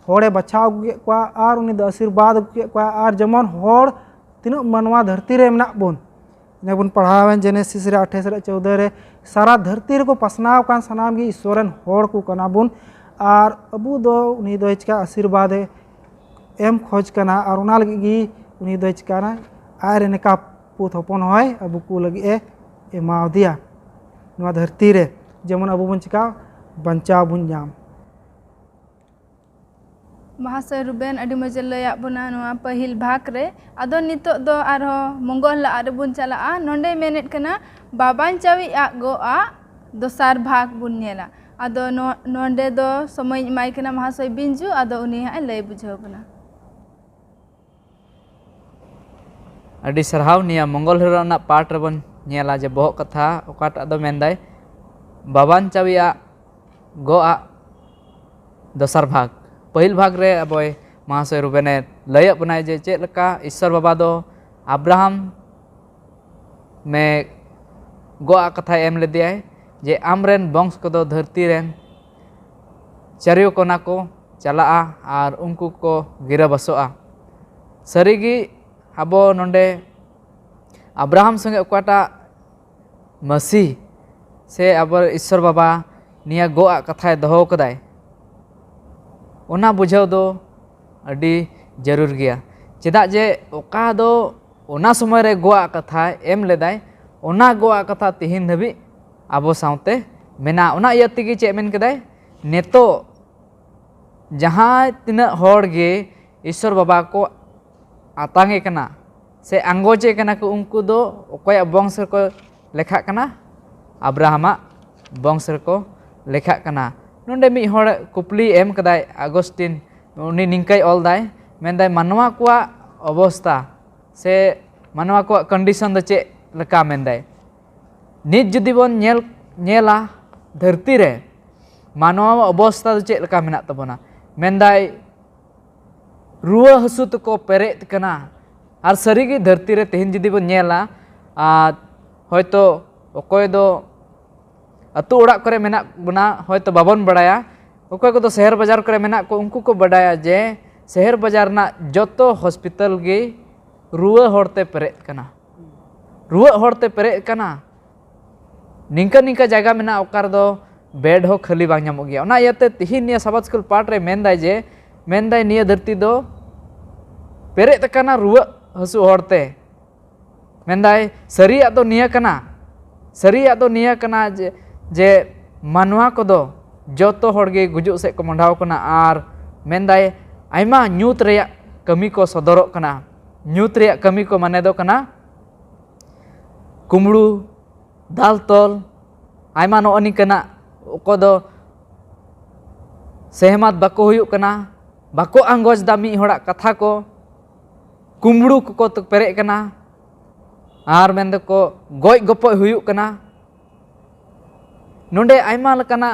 होड़े बचाव को और उनी दो आशीर्वाद को और जमन होड़ तीन मनवा धरती रे मेना बुन ने बुन पढ़ावें जेनेसिस रे 28 रे 14 रे सारा धरती रे को पसनाव कान सनाम गी ईश्वरन होड़ को कना बुन और अबु दो उनी दो इचका आशीर्वाद एम खोज कना और उना लगी उनी दो इचका ना आयरन का पुत हपन हय अबो को लगी एमाव दिया नवा धरती रे जेमन अबो बन चिका बंचाव बुन नाम महाशय रुबेन अडी मजे लया बुना नवा पहिल भाग रे आदो नितो दो आरो मंगल ला आरो बुन चला नोंडे मेनेट कना बाबांचावी आ गो आ दोसार भाग बुन नेला आदो नोंडे दो समय माई कना महाशय बिंजू आदो उनी हाय लय बुझाव बना अडी सरहाव निया मंगल हिरो ना पाठ रबन नेला जे बहो कथा ओकाटा दो मेंदाय बाबांचावी आ गो आ दोसार भाग पहिल भाग रे अबोय महाशय रुबेने लय बनाय जे चेक लका ईश्वर बाबा दो अब्राहम में गोआ कथा एम ले दिया जे आमरेन वंश को दो धरती रेन चरियो कोना को चला और उनको को गिरा बसोआ सरीगी अबो नोंडे अब्राहम संगे ओकाटा मसीह से अब ईश्वर बाबा निया गोआ कथा दहो कदाय ओना बुझाव दो अडी जरूर गया चेदा जे ओका दो ओना समय रे गोआ कथा एम लेदाय ओना गोआ कथा तिहिन धबी आबो साउते मेना ओना इया तिगी चे मेन कदाय नेतो जहाँ तिना होड़ गे ईश्वर बाबा को आतांगे कना से आंगोचे कना को उनको दो ओकय वंश को लेखा कना अब्राहम वंश को लेखा कना नोंडे मी होड़ कुपली एम कदाय अगस्टिन उनी निंकाय ऑल दाय मेंदाय मानवा को अवस्था से मानवा को कंडीशन दो चे लका मेंदाय नित जुदी बन नेला धरती रे मानवा अवस्था दो चे लका मेना तबना मेंदाय रुआ हसु तो पेरे कना और सरीगी धरती रे तेहिन जुदी बन नेला होयतो ओकोय दो अतु ओड़ा करे मेना बना होयतो बाबन बड़ाया ओकोय को तो शहर बाजार करे मेना को उनको को बड़ाया जे शहर बाजार ना जतो हॉस्पिटल गे रुआ होड़ते पेरे कना रुआ होड़ते पेरे कना निंका निंका जगह मेना ओकार दो बेड हो खाली बांग नामो गया ओना याते तिहिन निया साबाद स्कूल पाठ रे मेनदाय जे मेनदाय निया धरती दो पेरे तकना रुआ हसु होड़ते मेनदाय सरिया दो निया कना जे मानवा को दो जोतो होड़गे गुजु से को मंडाव कना आर मेनदाय आयमा न्यूत रेया कमी को सदरों कना न्यूत रेया कमी को माने दो कना कुमड़ू दाल तोल आयमा नोनी कना को दो सहमत बाको हुयु कना बाको आंगोज दा मी होड़ा कथा को कुमड़ू को तो पेरे कना आर मेंदो को गोय गपो हुयु कना नोंडे आयमा लकना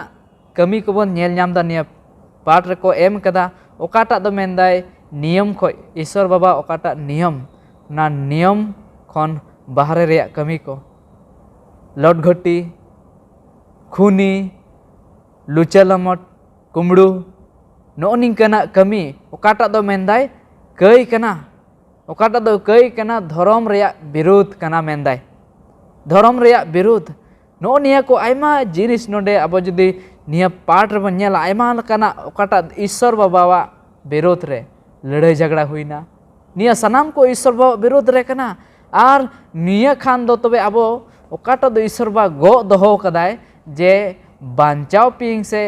कमी को बन नेल नाम दा निया पाठ रे को एम कदा ओकाटा दो मेंदाय नियम को ईश्वर बाबा ओकाटा नियम ना नियम खन बाहरे रे कमी को लटघटी खूनी लुचलमट कुमड़ू नो निंकना कमी ओकाटा दो मेंदाय कई कना ओकाटा दो कई कना धर्म रे विरोध कना मेंदाय धर्म रे विरोध नो निया को आयमा जिनिस नोंडे अब जुदी निया पाठ रे बन नेला आयमा लकना ओकाटा ईश्वर बाबा विरोध रे लड़ाई झगड़ा हुईना निया सनाम को ईश्वर बाबा विरोध रे कना आर निया खान दो तबे अबो ओकाटा दो ईश्वर बाबा गो दहो कदाय जे बांचाव पिंग से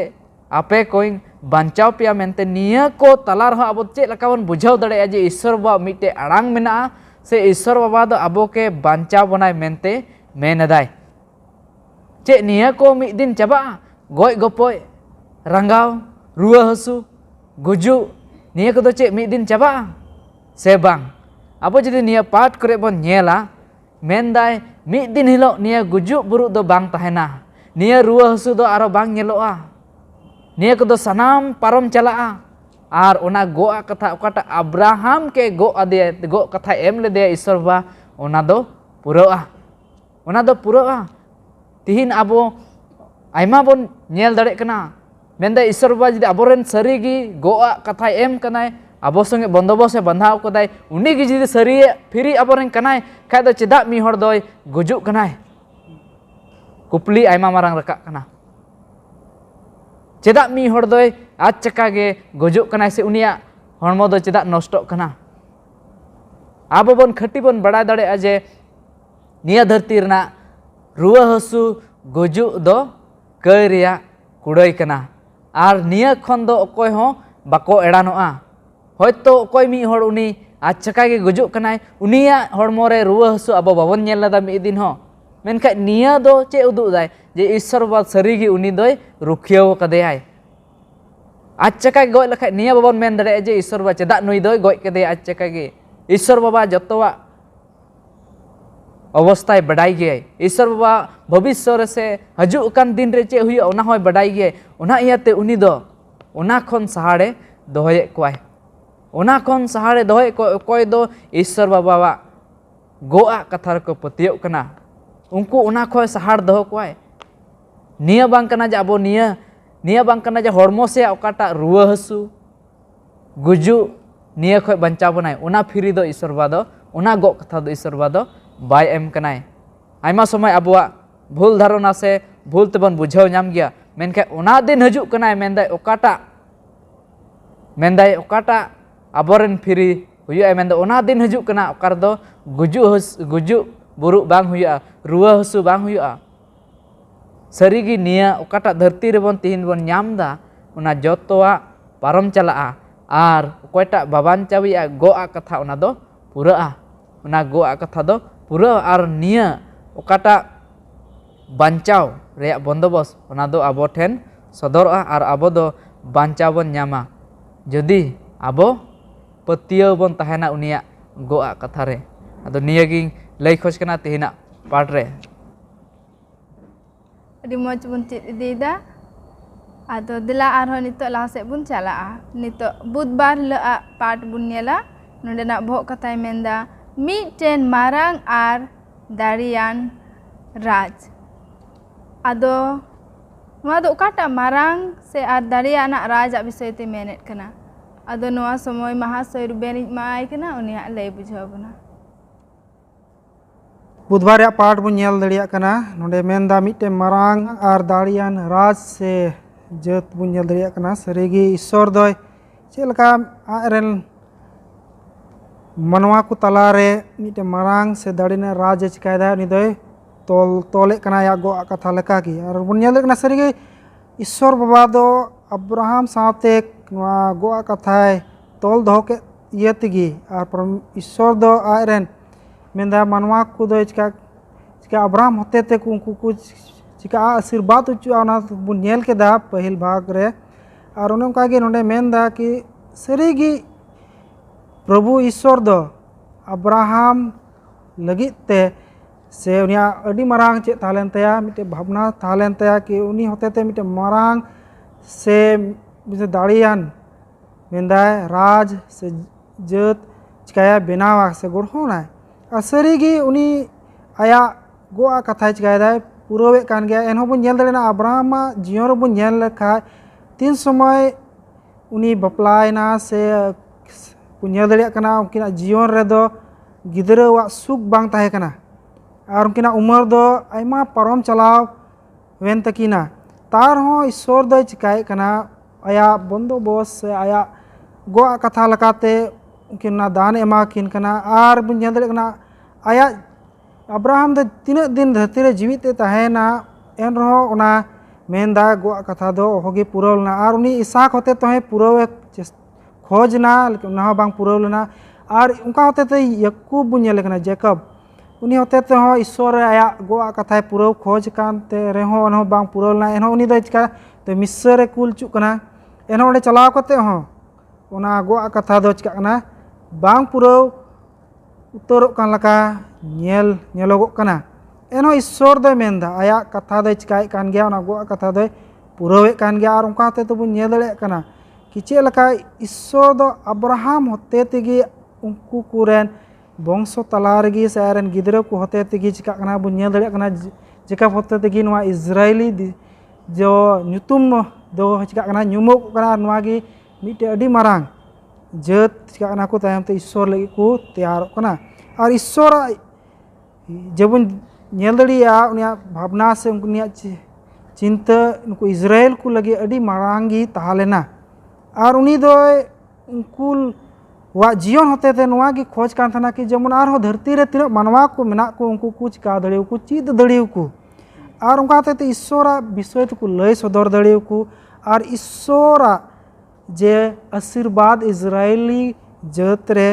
आपे कोइंग बांचाव पिया मेनते निया को तलार हो अब चे लकावन बुझाव दड़े जे ईश्वर बाबा मिटे अड़ांग मेना से ईश्वर बाबा दो अबो के बांचाव बनाय मेनते मेनदाय चे निया को मिद दिन चाबा गोय गपोय रंगाव रुआ हसु गुजु निया को चे मिद दिन चाबा से बांग अब जदि निया पाठ करे बन नेला मेनदाय मिद दिन हिलो निया गुजु बुरु दो बांग तहेना निया रुआ हसु दो आरो बांग नेलोआ निया को दो सनाम पारम चला आर ओना गोआ कथा ओकाटा अब्राहम के गो आदे गो कथा एम ले दे ईश्वर बा ओना दो पुरोआ तिहिन आबो आयमा बन नेल दड़े कना मेंदा ईश्वर बा जदि आबोरेन सरीगी गोआ कथा एम कनाय आबो संगे बंदोबस्त बंधाव कदाय उनी गी जदि सरी फिरी आबोरेन कनाय खाय दो चेदा मी होड़ दोय गुजु कनाय कुपली आयमा मारांग रका कना चेदा मी होड़ दोय आज चका गे गुजु कनाय से उनिया हड़मो दो चेदा नष्ट कना आबो बन खटी बन बड़ा दड़े जे निया धरती रना रुआ हसु गुजुक दो कई रिया कुड़ाई कना आर निया खन दो अकोय हो बाको एड़ानोआ होयतो अकोय मी होड़ उनी आज चका के गुजुक कनाय उनिया हड़मो रे रुआ हसु अब बाबन नेल लदा मिद दिन हो मेनखा निया दो चे उदुग दाय जे ईश्वर बाबा सरीगी उनी दोय रुखियाव कदेयाय आज चका गय लखा निया बाबन मेन दड़े जे ईश्वर बाबा चेदा नुई दोय गय कदे आज चका गे ईश्वर बाबा जतवा अवस्था बड़ाई गए ईश्वर बाबा भविष्य से हजुक कान दिन रे चे हुई ओना होय बड़ाई गए ओना इयाते उनी दो ओना खन सहारे दोहये कोय ओना खन सहारे दोहये कोय दो ईश्वर बाबा गोआ कथा को पतियो कना उनको ओना खय सहार दोह कोय निया बांग कना जे अबो निया बांग कना जे हड़मो से ओकाटा रुआ हसु गुजु निया खय बंचा बनाय ओना फिरी दो ईश्वर बाबा दो ओना गो कथा दो ईश्वर बाबा दो बाय एम कनाय आयमा समय अबुआ भूल धारणा से भूल तेबन बुझाव नाम गया मेनखा ओना दिन हजुक कनाय मेनदाय ओकाटा अबोरेन फिरी हुयुआ मेनदा ओना दिन हजुक कना ओकार दो गुजु बुरु बांग हुयुआ रुआ हसु बांग हुयुआ सरीगी निया ओकाटा धरती रेबन तिहिन बन नामदा ओना जतोआ पारम चला आर ओकयटा बाबान चाबिया गोआ कथा ओना दो पुराआ ओना गोआ कथा दो पूरा आर निया ओकाटा बांचाव रे बंदोबस्त ओना दो आबो ठेन सदरआ आर आबो दो बांचाव बन नामा जदि आबो पतियो बन तहना उनिया गोआ कथा रे अदो निया गिं लई खोज कना तिहिना पाठ रे अभी मज बन चेद इदीदा आदो दिला आरो नितो लाहा से बुन चला नितो बुधवार ला पाठ बुन नेला नोंडेना भोग कथाय मेंदा मिटेन मारांग आर दारियान राज आदो नोआ दो ओकाटा मारांग से आर दारियान राज विषय ते मेनेट कना आदो नोआ समय महाशय रुबेन माय कना उनिया लay बुझाव बना बुधवार या पाठ बन नेल दड़िया कना नोंडे मेनदा मिटे मारांग आर दाड़ियान राज से जत बन नेल दड़िया कना सरीगी ईश्वर दोय चेलका आरेन मनवा को तलारे मिटे मारांग से दाड़िना राज चिकायदा उनी दोय तोले कना या गो कथा लेका की और बन नेल कना सरीगी ईश्वर बाबा दो अब्राहम साथे नोआ गो कथाय तोल दो के इयतिगी और ईश्वर दो आरेन मेंदा मनवा को दो चिका अब्राहम होते ते उनको कुछ चिका आशीर्वाद उचुआ ओना बुन नेल केदा पहिल भाग रे और ओने उनका के नोंडे मेंदा कि सरीगी प्रभु ईश्वर दो अब्राहम लगित ते से उनिया अडी मारांग चे तालेन तया मिटे भावना तालेन तया कि उनी होते ते मिटे मारांग से बिसे दाड़ियान मेंदा राज से जत चिकाया बेनावा से गुड़होना सरीगी उनी आया गोआ कथा चिकायदा पुरोवे कान गया एनहो बन नेल दड़ेना अब्राहम जीवन रे बन नेल लेखा तीन समय उनी बपलायना से नेल दड़िया कना उनकिना जीवन रे दो गिदरावा सुख बांग ताहे कना और उनकिना उमर दो आयमा परम चलाव वेन तकिना तार हो ईश्वर दो चिकाय कना आया बंदोबस्त से आया गोआ कथा लकाते उनकिना दान एमा किन कना और बन नेल दड़िया कना आया अब्राहम दो तीन दिन धरती रे जीवित तहेना एन रहो ओना मेनदा गोआ कथा दो होगी पुरवलना और उनी इसाक होते तो पुरवे खोजना लेकिन उना बांग पुरवलना और उनका होते ते याकूब बुन नेल कना जेकब उनी होते ते हो ईश्वर आया गोआ कथा पुरव खोज कान ते रेहो ओनो बांग पुरवलना एनो उनी दो चिका तो मिस्र रे कुल चुक कना एनो ओंडे चलाव कते हो ओना गोआ कथा दो चिका कना बांग पुरव उतरो कान लका नेलोगोग कना एनो ईश्वर दो मेनदा आया कथा दो चिकाय कान गया ओना गोआ कथा दो पुरवे कान गया और उनका होते तो बुन नेल दड़े कना कि चे लका ईश्वर दो अब्राहम होते तेगी उनको कुरेन वंशो तला रेगी से आरेन गिदरा को होते तेगी चिका कना बुन नेल दड़े कना चिका होते तेगी नोआ इजरायली जो नुतुम दो चिका कना नुमो कना नोआ गी मिटे अडी मारांग जत चिका कना को तायम ते ईश्वर लगी को तैयार कना और ईश्वर जब नेल दड़िया उनिया भावना से उनिया चिंता उनको इजराइल को लगे अडी मारांगी तालेना और उनी दो उनको वा जीवन होते थे नुआ की खोज कान थाना कि जेमन आर हो धरती रे तिना मानवा को मेना को उनको को चिका दड़ियो को चीद दड़ियो को और उनका होते ईश्वरा विषय को लय सदर दड़ियो को और ईश्वरा जे आशीर्वाद इजरायली जात रे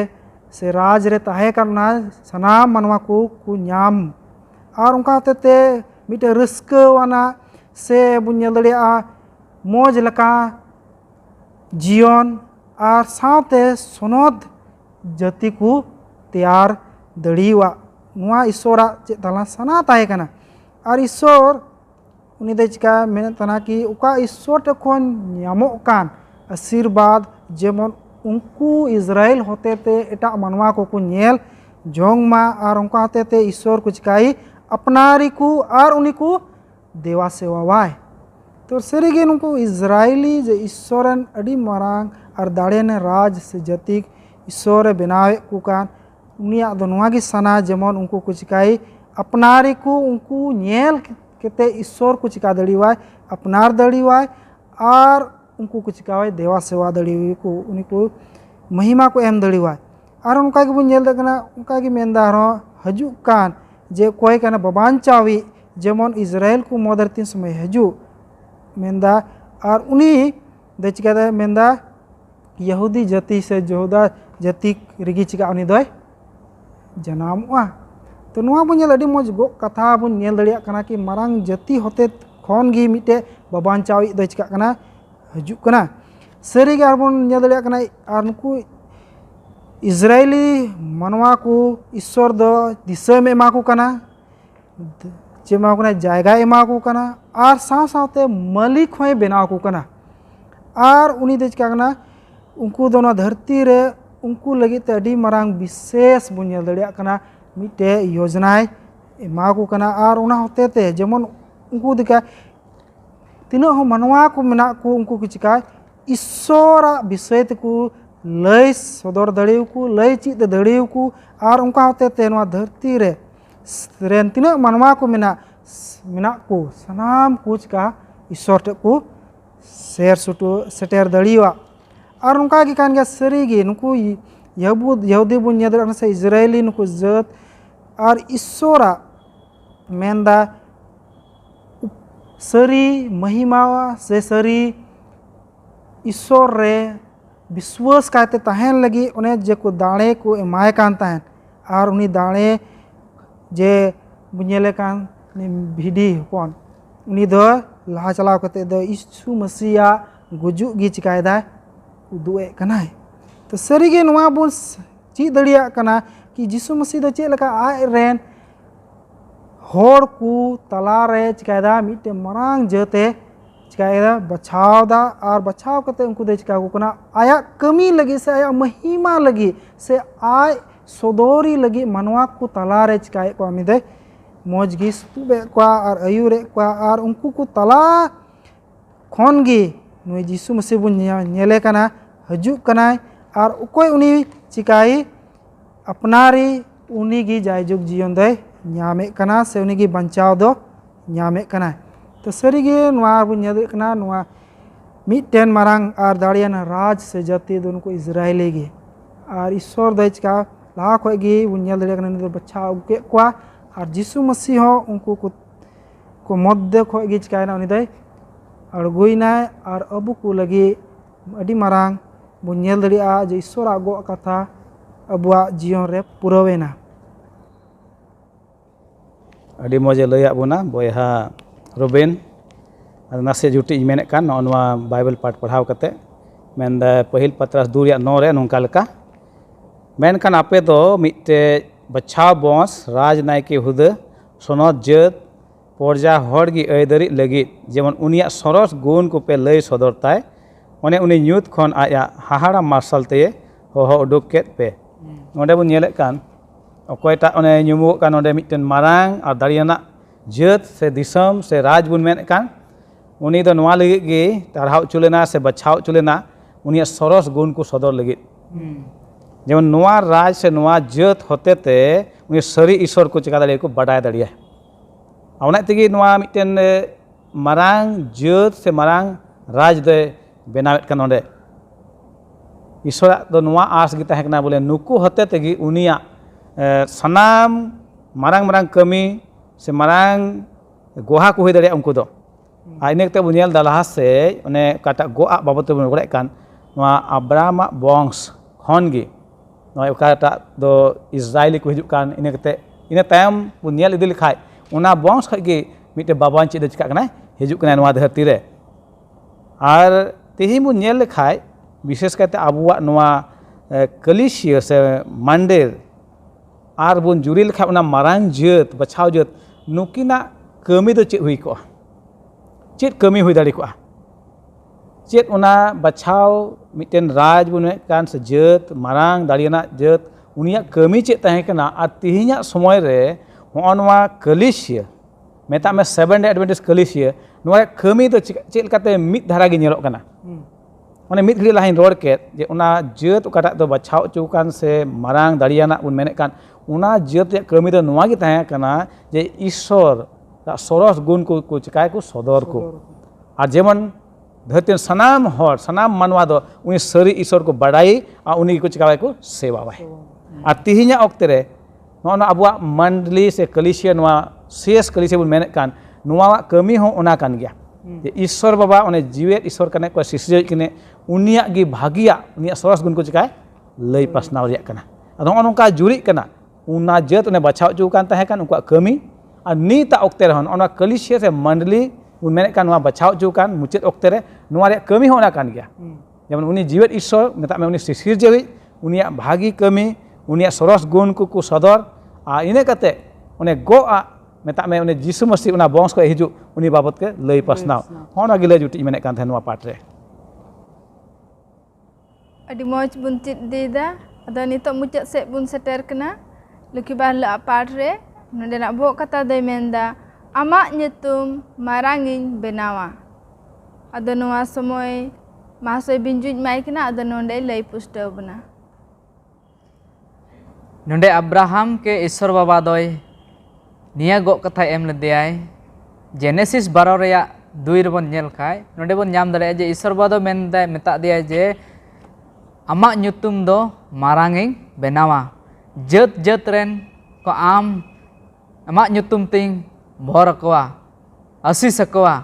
से राज रे ताहे करना सनाम मानवा को नाम और उनका होते मिटे रस्कवाना से बुन दड़िया मौज लका जीवन और साथे सोनद जाति को तैयार दड़ीवा नुआ ईश्वरा चे तला सना ताहे कना और ईश्वर उनी दे चिका मेन तना कि उका ईश्वर तखन ᱧᱟᱢᱚᱜ कान आशीर्वाद जेमन उनको इजराइल होते थे एटा मानवा को नेल जोंग मा और उनका होते थे ईश्वर को चिकाई अपनारी को और उन्हीं को देवा सेवा वाय तो सरीगे उनको इजरायली जे ईश्वरन अड़ी मारांग और दाड़े ने राज से जतिक ईश्वर बनावे को कान उनिया दोनों की सना जेमन उनको कुछ चिकाई अपनारी को उनको नेल केते ईश्वर को चिका दड़ी वाय अपनार दड़ी वाय और उनको कुछ चिकावे देवा सेवा दड़ी को उन्हीं को महिमा को एम दड़ी वाय और उनका की बुन उनका की मेंदा हजू कान जे कोई काना बबांचावी जेमन इजराइल को मोदरतीन समय हजू मेंदा और उन्हीं दे चिका मेंदा यहूदी जाति से यहूदा जाति रिगी चिका उन्हीं दोय जनामुआ तो नुआ बुन अड़ी मज गो कथा बुन नेल दड़िया कना कि मारांग जाति होते खन गी मिटे बबांचावी दोय चिका कना हजू कना सरी के बुन नेल दड़िया कना और नुकु इजरायली मानवा को ईश्वर दो दिशा में एमा को कना जे एमा को जायगा एमा को कना और साव सावते मालिक होय बनाव को कना और उनी दे चिका कना उनको दोनों धरती रे उनको लगी ते अड़ी मारांग विशेष बुन नेल दड़िया कना मिटे योजनाएं एमा को कना और उना होते थे जेमन उनको दिखा तीनों हो मनवा को मेना को उनको की चिका ईश्वरा विषय को लय सदर दड़ियो को लय चीत दड़ियो को और उनका होते थे नवा धरती रे रेन तीनों मनवा को मेना को सनाम कुछ का ईश्वर को शेर सुटो सेटेर दड़ियो और उनका की कान गया सरीगी नुको यहूदी बुन नेदर से इजरायली नुको जात और ईश्वरा मेंदा सरी महिमा से सरी ईश्वर रे विश्वास काते तहन लगी उन्हें जे को दाड़े को एमाय कान तहन और उन्हीं दाड़े जे बुझेले कान भिडी हपन उन्हीं दो लहा चलाव कते दो यीशु मसीहा गुजुग गी चिकायदा उदुए कनाय तो सरीगे नुआ बुन ची दड़िया कना कि यीशु मसीह दो चे लका आय रेन होड़ को तला रे चिकायदा मिटे मरांग जते चिकायदा बचावदा और बचाव कते उनको दे चिका को कना आया कमी लगी से आया महिमा लगी से आय सोदोरी लगी मनवा को तला रे चिकाय को अमी दे मौजगी स्तुबे को और अयुरे को और उनको को तला खनगी नुई यीशु मसीह बुन नेले कना हजू कनाय और उकोय उनी चिकाई अपनारी उनी गी जायजुग जीवन दे ᱧᱟᱢᱮ कना से उनी गी बंचाव दो ᱧᱟᱢᱮ कना तो सरीगे नुआ बुन नेल कना नुआ मिटेन मारांग और दाड़ियान राज से जाति दोनों को इजरायली गी और ईश्वर दे चिका लहा खो गी बुन नेल दड़िया कना बचाव के को और यीशु मसीह हो उनको को मध्य खो गी चिकायना उनी दे अड़गुइना और अबू को लगी अड़ी मारांग बुन नेल दड़िया जे ईश्वर आगो कथा अबुआ जीवन रे पुरवेना अड़ी मजे लैया बुना बयहा रुबेन नासे जुटी मेने कान नवा बाइबल पाठ पढ़ाव कते मेनदा पहिल पत्रास 2:9 रे नोंका लका मेन कान आपे दो मिटे बचाव बंश राज नायके हुदा सोनत जात पर्जा हड़गी ऐदरी लगी जेमन उनिया सरस गुण को पे लय सदरताय ओने उनी न्यूत खन आया हाहाड़ा मार्शल ते होहो उडुक केत पे नोंडे बुन नेले कान अकोयटा ओने न्यूमो कान नोंडे मिटन मारांग और दाड़ियाना जात से दिसम से राज बुन मेन कान उनी दो नवा लगी गे तारहाव चुलेना से बचाव चुलेना उनिया सरस गुण को सदर लगी जेमन नवा राज से नवा जात होते ते उनी सरी ईश्वर को चिका दाड़िया को बाडाय दाड़िया आवना तेगी नवा मिटन मारांग जात से मारांग राज दे बनावेत कान नोंडे ईश्वर दो नुआ आस गी तहे कना बोले नुकु हते तेगी उनिया सनाम मारांग मारांग कमी से मारांग गोहा को हुई दाड़े उनको दो आइने ते बुनियाल दलाहा से उन्हें काटा गोआ बाबत ते बुन कान नुआ अब्राहम वंश खन गी नुआ काटा दो इजराइल को हिजुक कान इने कते इने तायम बुनियाल इदि लिखाय उना वंश खय गी मिटे बाबान चेद चिका कना हिजुक कना नुआ धरती रे और तेही बुन नेल लेखाय विशेष करते आबुआ नुआ कलिसिया से मंदिर और बुन जुरी लेखा उना मारांग जेत बछाव जेत नुकिना कमी दो चेद हुई को चेद कमी हुई दाड़ी को चेद उना बछाव मिटेन राज बुन कान से जेत मारांग दाड़ियाना जेत उनिया कमी चेद तहे कना और तिहिना समय रे हो नुआ कलिसिया मेता में 7 डे एडवेंटिस्ट कलिसिया नुआ कमी दो चेद लेकाते मिद धारा गे नेलोग कना माने मिद घड़ी लाइन रोड के जे उना जेत उकाटा दो बछाव चौकान से मारांग दाड़ियाना बुन मेने कान उना जेत कमी दो नुआ गे तहे कना जे ईश्वर सरस गुण को चिकाय को सदर को और जेमन धरती सनाम हर सनाम मानवा दो उनी सरी ईश्वर को बड़ाई और उनी को चिकाय को सेवावाय और तिहिना ओक्ते रे नुआ अबुआ मंडली से कलिसिया नुआ शेष कलिसिया बुन मेने कान नुआ कमी हो उना कान गया जे ईश्वर बाबा उन्हें जीवेत ईश्वर कने को सिसजे कने उनिया गी भागिया उनिया सरस गुण को चिकाय लई पासनाव रिया कना अदो नोका जुरी कना उना जेत उन्हें बछाव चौकान तहे कान उनका कमी और नीता ओक्ते रहन ओना कलिसिया से मंडली उन मेने कान नुआ बछाव चौकान मुचेत ओक्ते रे नुआ रे कमी हो ना कान गया जेमन उनी जीवेत ईश्वर मेता में उनी सिसजे उनिया भागी कमी उनिया सरस गुण को सदर और इने कते उन्हें गो मेता में उन्हें जीसु मसीह उना वंश को हिजु उनी बाबत के लई पासनाव होना गिले जुटी मेने कान थे नुआ पाठ रे अडी मौज बुन चित देदा अदो नितो मुचात से बुन सेटर कना लुकी बाहला पाठ रे नोंडे ना बो कथा दे मेंदा आमा nyutum marangin benawa अदो नुआ समय मासोय बिंजुज माई कना अदो नोंडे लई पुष्टव बना नोंडे अब्राहम के ईश्वर बाबा दोय निया गो कथा एम लेदेयाय जेनेसिस 12 रेया 2 रेबन नेल खाय नोंडे बन नाम दाड़े जे ईश्वर बाबा दो मेनदा मेता दिया जे आमा nyutum दो मारांगिंग बेनावा जत जत रेन को आम आमा nyutum तिंग भर अकवा आशीष अकवा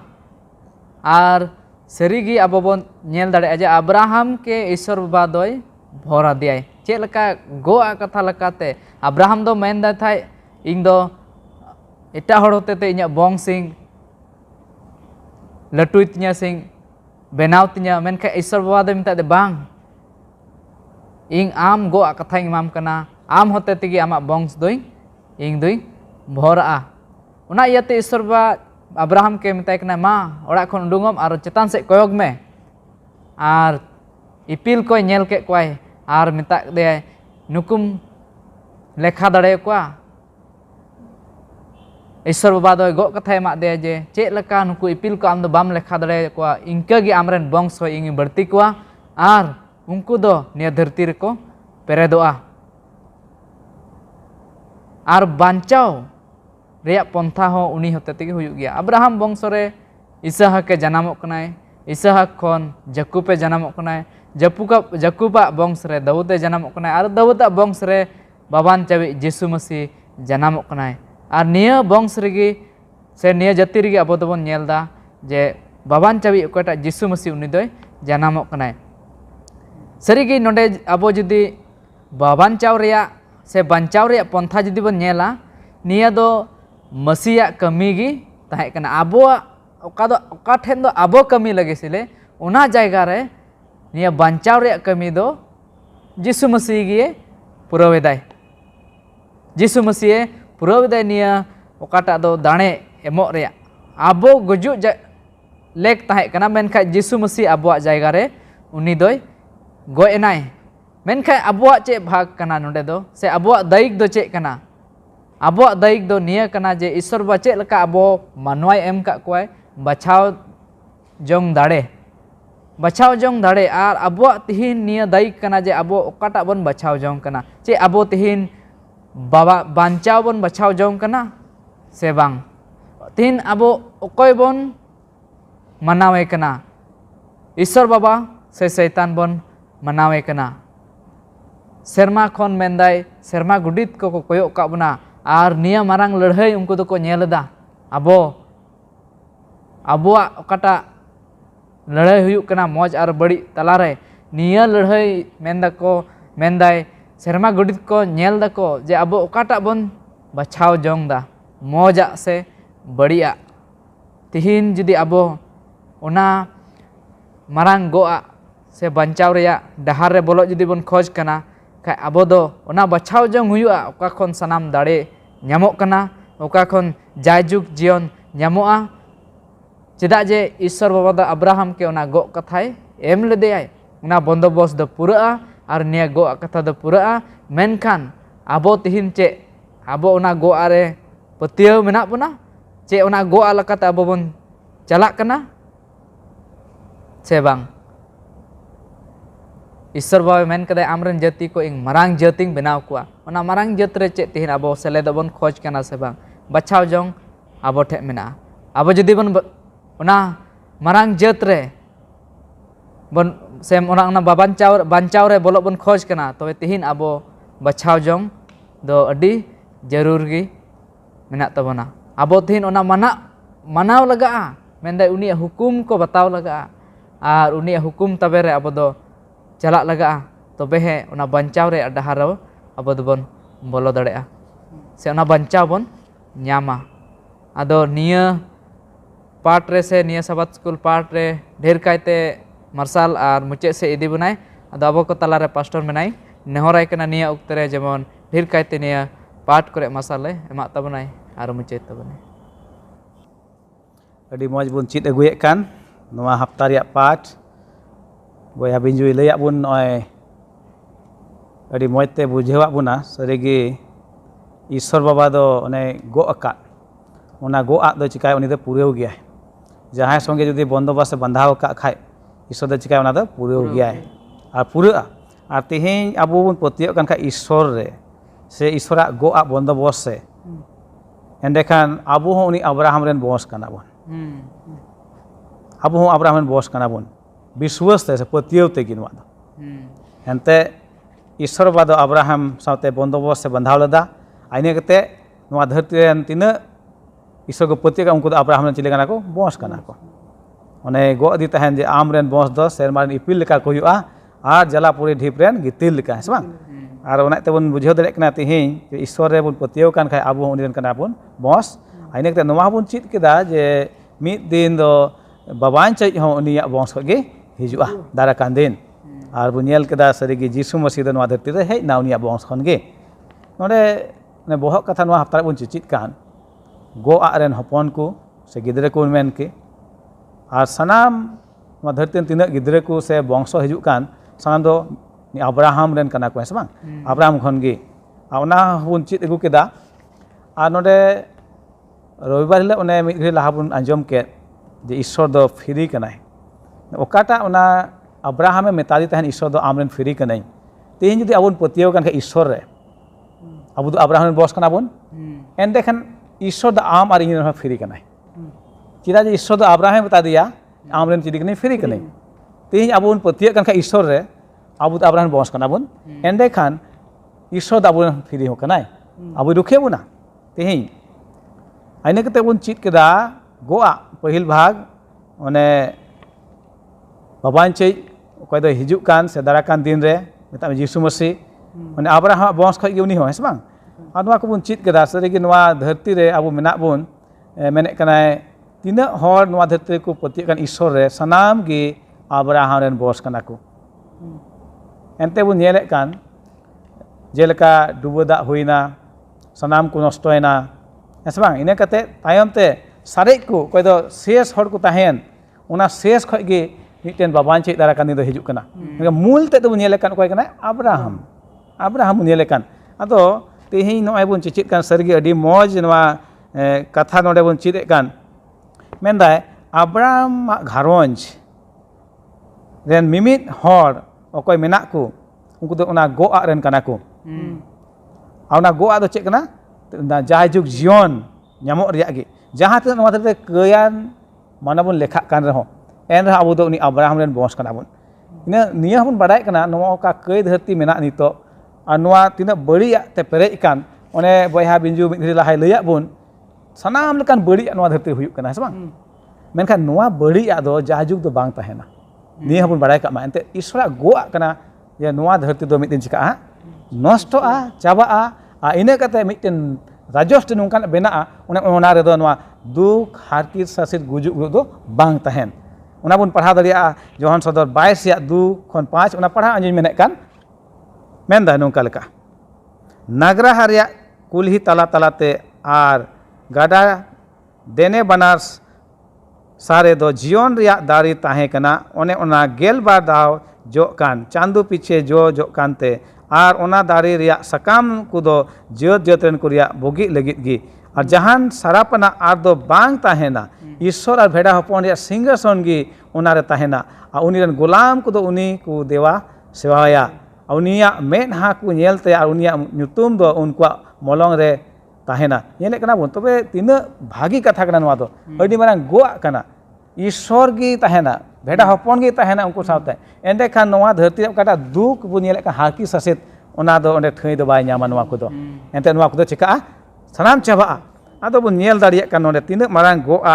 और सरीगी अब बन नेल दाड़े जे अब्राहम के ईश्वर बाबा दोय भरा दियाय चेक लका गो कथा लकाते अब्राहम दो मेनदा थाय इन दो एटा हड़ होते ते इᱧᱟᱹᱜ बंशिंग लटुई तिᱧᱟ सिंग बेनाव तिᱧᱟ मेनखा ईश्वर बाबा दो मेता दे बांग इन आम गो कथा इमाम कना आम होते तेगी आमा बंश दोई इन दोई भरा उना इयाते ईश्वर बाबा अब्राहम के मेताय कना मा ओड़ा खन उडुंगम आर चेतान से कयग में आर इपिल को नेल के कोय आर मेता दे नुकुम लेखा दाड़े कोआ ईश्वर बाबा दो गो कथा एमा दे जे चेक लका नुकु इपिल को आम दो बाम लेखा दाड़े कोआ इनका गी आमरेन बंश हो इंग बढ़ती कोआ आर उनको दो निया धरती रेको पेरेदोआ आर बांचाव रेया पंथा हो उनी होते तेगे हुयुग गया अब्राहम वंश रे इसहाक के जनामोग कनाय इसहाक खन जकुबे जनामोग कनाय जकुबा वंश रे दाऊदे जनामोग कनाय आर दाऊदा वंश रे बाबान चाबी यीशु मसीह जनामोग कनाय और निया वंश रेगी से निया जाति रेगी अब दोबन नेलदा जे बाबान चाबी ओकटा यीशु मसीह उनी दोय जनामोग कनाय सरीगी नोंडे अब जुदी बाबानचाव रेया से बांचाव रेया पंथा जुदी बन नेला निया दो मसीहा कमी गी ताहे कना आबोआ ओका ठेन दो आबो कमी लगे सिले उना जायगा रे निया बांचाव रेया कमी दो यीशु मसीह गी पुरावेदाय यीशु मसीह पुरावेदाय निया ओकाटा दो दाणे एमोग रेया आबो गुजु लेक ताहे कना मेनखा यीशु मसीह आबोआ जायगा रे उनी दोय गोयनाय मेनखा आबोआ चे भाग कना नोंडे दो से आबोआ दायिक दो चे कना आबोआ दायिक दो निया कना जे ईश्वर बा चे लका आबो मानवाय एम का कोय बचाव जोंग दाड़े और आबोआ तिहिन निया दायिक कना जे आबो ओकाटा बन बचाव जोंग कना चे आबो तिहिन बाबा बांचाव बन बचाव जोंग कना से बांग तिहिन आबो ओकोय बन मनावे कना ईश्वर बाबा से शैतान बन manawe kana serma khon mendai serma gudit ko koyok ka buna ar nia marang ladhai unku doko nyel da abuak okata ladhai huyuk kana moj ar badi talare nia ladhai mendai serma gudit ko nyel dako je abo okata bon bachao jong da moja se badia tihin judi abo ona marang goa se banchaw reya dahar re bolo judi bon khoj kana kai abo do ona bachao jong huyua oka khon sanam dare nyamok kana oka khon jayjuk jion nyamoa cheda je Ishwar Baba da Abraham ke ona go kathai em ledeyai ona bondobos do puraa ar nia go katha do puraa menkan abo tihin che abo ona go are patieu menak puna che ona go ala kata abo bon chalak kana se bang Ishwar Baba men kadai amren jati ko ing marang jating benaw kuwa ona marang jatre che tihin abo seleda bon khoj kana se bang bachao jong abo thek mena abo jodi bon ona marang jatre bon sem orang na bancau re bolok bon khoj kana tobe tihin abo bachao jong do adi jarur gi menak tabona abo tihin ona manaw laga mendai uni hukum ko bataw laga ar uni hukum tabere abo do jalak laga tobe he ona bancau re adaharo abo do bon bolo darea se ona bancau bon nyama ado nia part re se nia sabat school part re dher kaite marsal ar muche se idi bunai ado abo ko talare pastor menai nehorai kana nia uktere jemon dher kaite nia part kore masale emak tabunai ar muche tabunai adi moj bun chit aguye kan noa hafta reyak part boya binjui layak bun oi adi moj te bujhewak buna sarigi Ishwar Baba do one go akat ona go ak do chikai uni do pureu gya jahay songe jodi bondobas bandhaw kak khai Ishwar do chikai ona do pureu gya ar pura ar tihin abu bun potiyok kan kha Ishwar re se Ishwarak go ak bondobos se endekan abu ho uni Abraham ren bos kana bon abu ho Abraham ren bos kana bon biswas te se potiyok te ginwa do ente Ishwar Baba do Abraham saute bondobos se bandhaw leda aine kate noa dharti ren tina Ishwar ko potiyok unku do Abraham ren chile kana ko bos kana ko one go di tahen je am ren bos do serma ren ipil leka ko huyua ar jalapuri dhip ren gitil leka se bang ar ona te bon bujhew darek kana tihin je Ishwar re bon potiyok kan khai abu uni ren kana bon bos aine kate noa bon chit keda je mid din do baban chai ho uni ya bos ko ge hijua darakan din ar bon nyel keda sarigi Jisu Masih do noa dharti re hej na uni ya bos khon ge node ne bohok katha noa hafta bon chit kan go aren hopon ko se gidre ko men ke ar sanam noa dharti tinak gidre ko se bongso hijuk kan sanam do ni Abraham ren kana ko bang Abraham khon ge ona bun chit agu keda ar node robibar hile one mid ghari laha bun anjom ke je Ishwar do free kanai okata ona Abraham e metadi tahen Ishwar do amren free kanai tihin jodi abun potiyok kan kha Ishwar re abu do Abraham ren bos kana bun ende khan Ishwar do am ar ingin free kanai chida je Ishwar do Abraham bata diya am ren chidi kanai free kanai tihin abun potiyok kan kha Ishwar re abu do Abraham bos kana bun ende khan Ishwar do abun free ho kanai abu rukhe buna tihin aine kate bun chit keda goa pahil bhag one baban chei okoy do hijuk kan se darakan din re metam Jisu Masih one Abraham bos khoj ge uni ho se bang adwa ko bun chit keda sarigi noa dharti re abu menak bun menek kanai tinak hor noa dharti ko potiyok kan Ishwar re sanam ge Abraham ren bos kana ko ente bun nyelek kan jeleka duba dak huina sanam ko nostoyna se bang ine kate tayom te sarek ko koy do ses hor ko tahen ona ses khoj ge miten baban chei darakan do hijuk kana mul te do nyelek kan koy kana Abraham nyelek kan ado tihin noy bun chit kan sargi adi moj noa katha node bun chit kan mendai Abraham gharonj ren mimit hor okoy menak ko unku do ona go ak ren kana ko ona go ak do chek kana jayjuk jion nyamok riyak ge jaha te noa te keyan mana bun lekhak kan reho en abu do ni Abraham ren bos kana bun निया बन बाडाय कना नोआ का कई धरती मेना नितो और नोआ तिना बड़िया ते पेरेज कान ओने बयहा बिंजू मिद लाहाय लैया बुन सनाम लेकान बड़िया नोआ धरती हुयुक कना से बांग मेनखान नोआ बड़िया दो जाजुग दो बांग तहेना निया बन बाडाय कामा एंते ईश्वरा गोआ कना जे नोआ धरती दो मिद दिन चिका नष्टोआ चाबाआ आ इना कते मिदन राजस्व नोंकान बेना ओने ओना रे दो नोआ दुख हारकित सासित गुजुग दो बांग तहेन ओना बन पढ़ा दरिया जोहन सदर 22 या 2 खन 5 ओना पढ़ा अंजन मेने कान मेनदा नोंका लेका नागराहा रिया कुल्ही तला तलाते आर गाडा देने बनार सारे दो जीवन रिया दारी ताहे कना ओने ओना गेल बार दाव जो कान चांदू पीछे जो कानते आर ओना दारी रिया सकाम कुदो जियत जियतरेन कुरिया बोगी लगित गी और जहान सारापना आर दो बांग ताहेना ईश्वर और भेड़ा हपन रिया सिंहासन गी ओनारे ताहेना आ उनीरन गुलाम कुदो उनी को देवा सेवाया उनिया मेदहा को नेलते और उनिया ᱧᱩᱛᱩᱢ दो उनका मलंग रे ताहेना नेले कना बन तबे तिना भागी कथा कना नोआ दो अडी मारां गोआ कना ईश्वर गी ताहेना भेड़ा हपन गी ताहेना उनको सावते एंडे खान नोआ धरती काटा दुख बु नेले का हाकी ससेत ओना दो ओंडे थई दो बाय ᱧᱟᱢᱟ नोआ को दो एंते नोआ को दो चिका सनाम चाबा आदो बन नेल दाड़िया कान ओंडे तिना मारां गोआ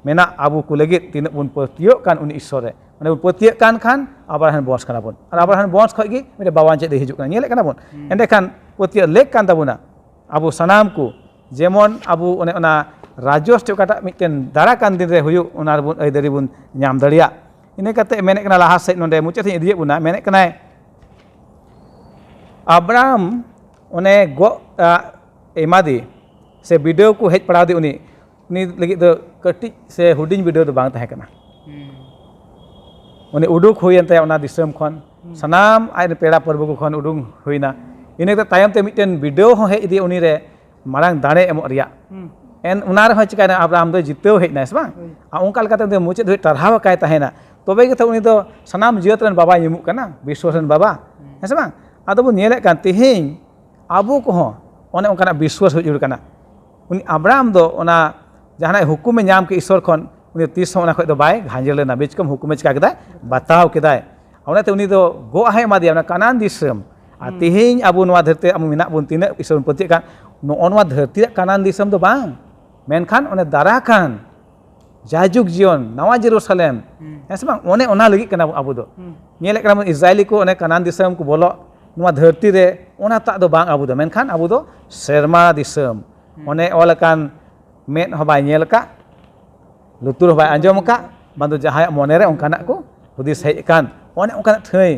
मेना आबू को लगित तिना बन पतियो कान उनी ईश्वर रे माने पतियो कान खान आबराहान बंश काना बन और आबराहान बंश खय गी मेरे बावान चेद हिजुक काना नेले काना बन एंडे खान पतियो लेक कान ताबुना आबू सनाम को जेमन आबू ओने ओना राजस्व काटा मिटन दारा कान दिन रे हुयु ओना बन अयदारी बन ᱧᱟᱢ दाड़िया इने कते मेने कना लाहा सेट नोंडे मुचाद थे इदिये बुना मेने कना अब्राहम ओने गो एमादी से वीडियो को हेज पड़ादी उनी लगी दो कटी से हुडिंग वीडियो दो बांग तहे कना उनी उडुक हुयनते ओना दिसम खन सनाम आय पेड़ा पर्व को खन उडुक हुइना इने तायम ते मिटन वीडियो हो हेज इदी उनी रे मारांग दाड़े एमो रिया एन उनार हो चिकायना अब्राहम दो जितेव हेजना से बांग आ उनका लकाते मुचाद हुई टरहाव काय तहेना तबे गे उनी दो सनाम जियत रन बाबा यमुक कना विश्वास रन बाबा है से बांग आदो बो नेले कान तिहिं आबो को हो ओने उनका विश्वास हुई जुड़ कना उनी अब्राहम दो ओना जहाना हुकुमे ᱧᱟᱢ के ईश्वर खन उनी तीस ओना खय दो बाय घांजर लेना बेचकम हुकुमे चिका केदा बताव केदाय ओनाते उनी दो गो आहे मादिया ओना कानान दिसम आ तिहिं आबो नोआ धरती आबो मेना बन तिना ईश्वर पति कान नोआ धरती कानान दिसम दो बांग मेनखान ओने दारा कान जाजुग जीवन नवा जेरूसलेम ऐसे बांग ओने ओना लगी कना आबो दो नेले कना इजराइली को ओने कानान दिसम को बोलो नोआ धरती रे ओना ता दो बांग आबो दो मेनखान आबो दो सेरमा दिसम ओने ओलकान मेद हो बाय नेल का लुतुर हो बाय आंजम का बांदो जहाय मोने रे ओंकाना को हुदिस हेज कान ओने ओंकाना थई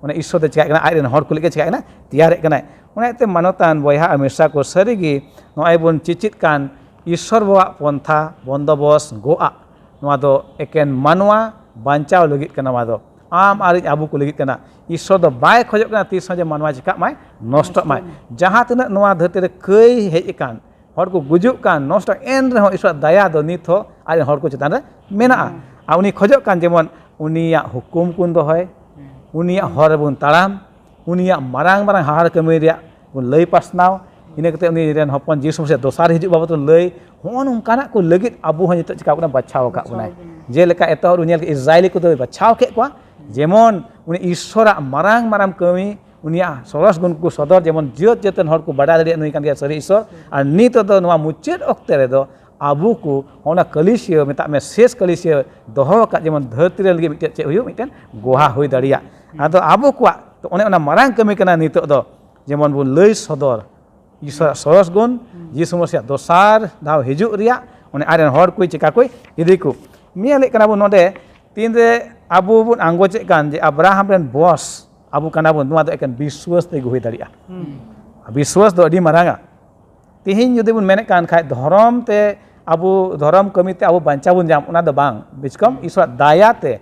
ओने ईश्वर दे चिका कना आय रेन हर को लेके चिका कना तैयार कना ओने ते मानतान बयहा अमेशा को सरीगी नोआय बन चिचित कान ईश्वर बवा पंथा बंदोबस गोआ नोआ दो एकेन मानवा बांचाव लगित कना वा दो आम आरि आबू को लगित कना ईश्वर दो बाय खोजक कना तीस जे मानवा चिका माय नष्ट माय जहां तिना नोआ धरती रे कई हेज कान हर को गुजुक कान नष्ट एन रे ईश्वर दया दो नित हो आरि हर को चितान रे मेना आ उनी खोजक कान जेमन उनिया हुकुम कुन दो है उनिया हर बन ताड़ाम उनिया मारांग मारांग हार कमी रिया बन लई पासनाव इने कते उनी रेन हपन जीसु से दोसार हिजु बाबत लई होन उनकाना को लगित आबू हन नित चिका कना बचाव का उनाय जेलेका एतहर उनियल के इजराइली को दो बचाव के को जेमन उनी ईश्वरा मारांग मारांग कमी उनिया सरस गुण को सदर जेमन जियत जेतन हर को बड़ा दरिया नुई कान गया सरी ईश्वर और नित दो नोआ मुचाद अक्ते रे दो आबू को होना कलिसिया मेता में शेष कलिसिया दोहो का जेमन धरती रे लगी मिटे चे हुयु मिटेन गोहा हुई दरिया आदो आबू को तो ओने ओना मारांग कमी कना नित दो जेमन बु लई सदर ईश्वर सरस गुण जीसु मसीह दोसार दाव हिजु रिया ओने आरेन हर कोई चिका कोई इदी को मियाले कना बु नोडे तीन रे आबू बु आंगो चे कान जे अब्राहम रेन बॉस आबू कना बन नोआ दो एकेन विश्वास ते हुई दाड़िया विश्वास दो अडी मारांगा तिहिं जुदी बन मेने कान खाय धर्म ते आबू धर्म कमी ते आबू बांचा बन जाम ओना दो बांग बिचकम ईश्वर दया ते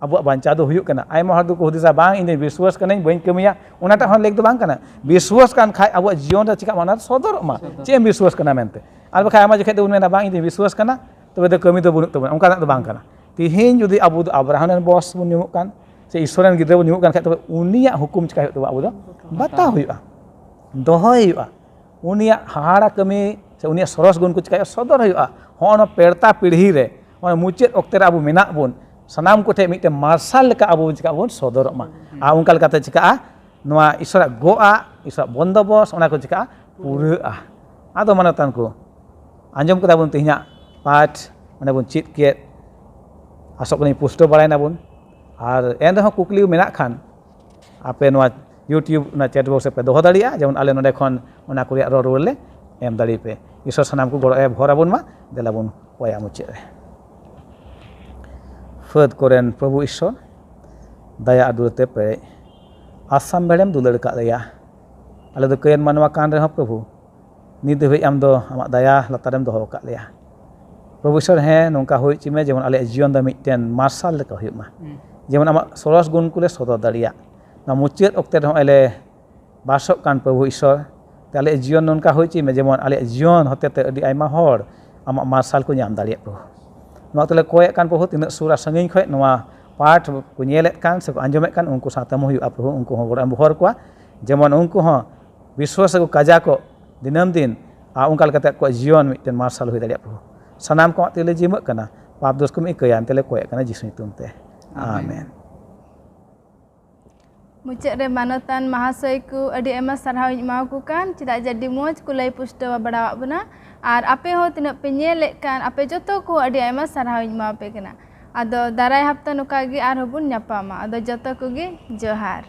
आबू बांचा दो हुयु कना आयमा हर दो को हुदिसा बांग इन विश्वास कना बइन कमिया ओनाटा हन लेक दो बांग कना विश्वास कान खाय आबू जीवन रे चिका माना सदर मा चे विश्वास कना मेनते आर बखाय आमा जखे दो मेना बांग इन विश्वास कना तबे दो कमी दो बुनुक तबे ओंका दो बांग कना तिहिं जुदी आबू दो अब्राहम रेन बॉस बन निमुक कान से ईश्वरन गिद्रा बन निमुक कान खाय तबे उनिया हुकुम चिका हुयु तबे आबू दो बता हुयुआ दोहय हुयुआ उनिया हाड़ा कमी से उनिया सरस गुण को चिका सदर हुयुआ होन पेड़ता पीढ़ी रे होन मुचाद अक्ते रे आबू मेना बन sanam ko te mite marsal leka abu jika bun sodorok ma ungkal kata jika noa isora goa isora bondobos ona ko jika pura ado manatan ko anjom kita bun tihnya pat mana bun chit kiet asok ni pusto balai na bun ar ende ho kukli menak khan ape noa YouTube na chat box pe doho daria jemun ale node khon ona ko riak ror le em dari pe isor sanam ko goro e bhora bun ma dela bun waya muche Ferd koren Prabhu Ishor daya adurate pe asam belem dular ka daya ale do kayan manwa kan reho Prabhu ni dewe am do amak daya latarem doho ka leya Prabhu Ishor he nongka hoi chime jemon ale jion da miten marsal leka huyuk ma jemon amak soros gun kule sodor daria na muchet okte reho ele basok kan Prabhu Ishor te ale jion nongka hoi chime jemon ale jion hotete adi aima hor amak marsal ko nyam daria Prabhu noa tele koyak kan Prabhu tinak surah sanging khoi noa part ko nyelet kan se ko anjomet kan unku satamo hu Prabhu unku ho goran bohor kwa jemon unku ho biswas ko kaja ko dinam din ungkal kata ko jion miten marsal hui dalia Prabhu sanam ko tele jimak kana pap dos ko mi kayan tele koyak kana jisu tumte amen Mucet re manatan mahasoi ku adi ema sarhau mau ku kan tidak jadi moj kulai pustawa badawa buna ar ape ho tinak penyelek kan ape joto ku adi ema sarhau mau pe kena ado darai hafta nukagi ar hubun nyapama ado joto ku gi johar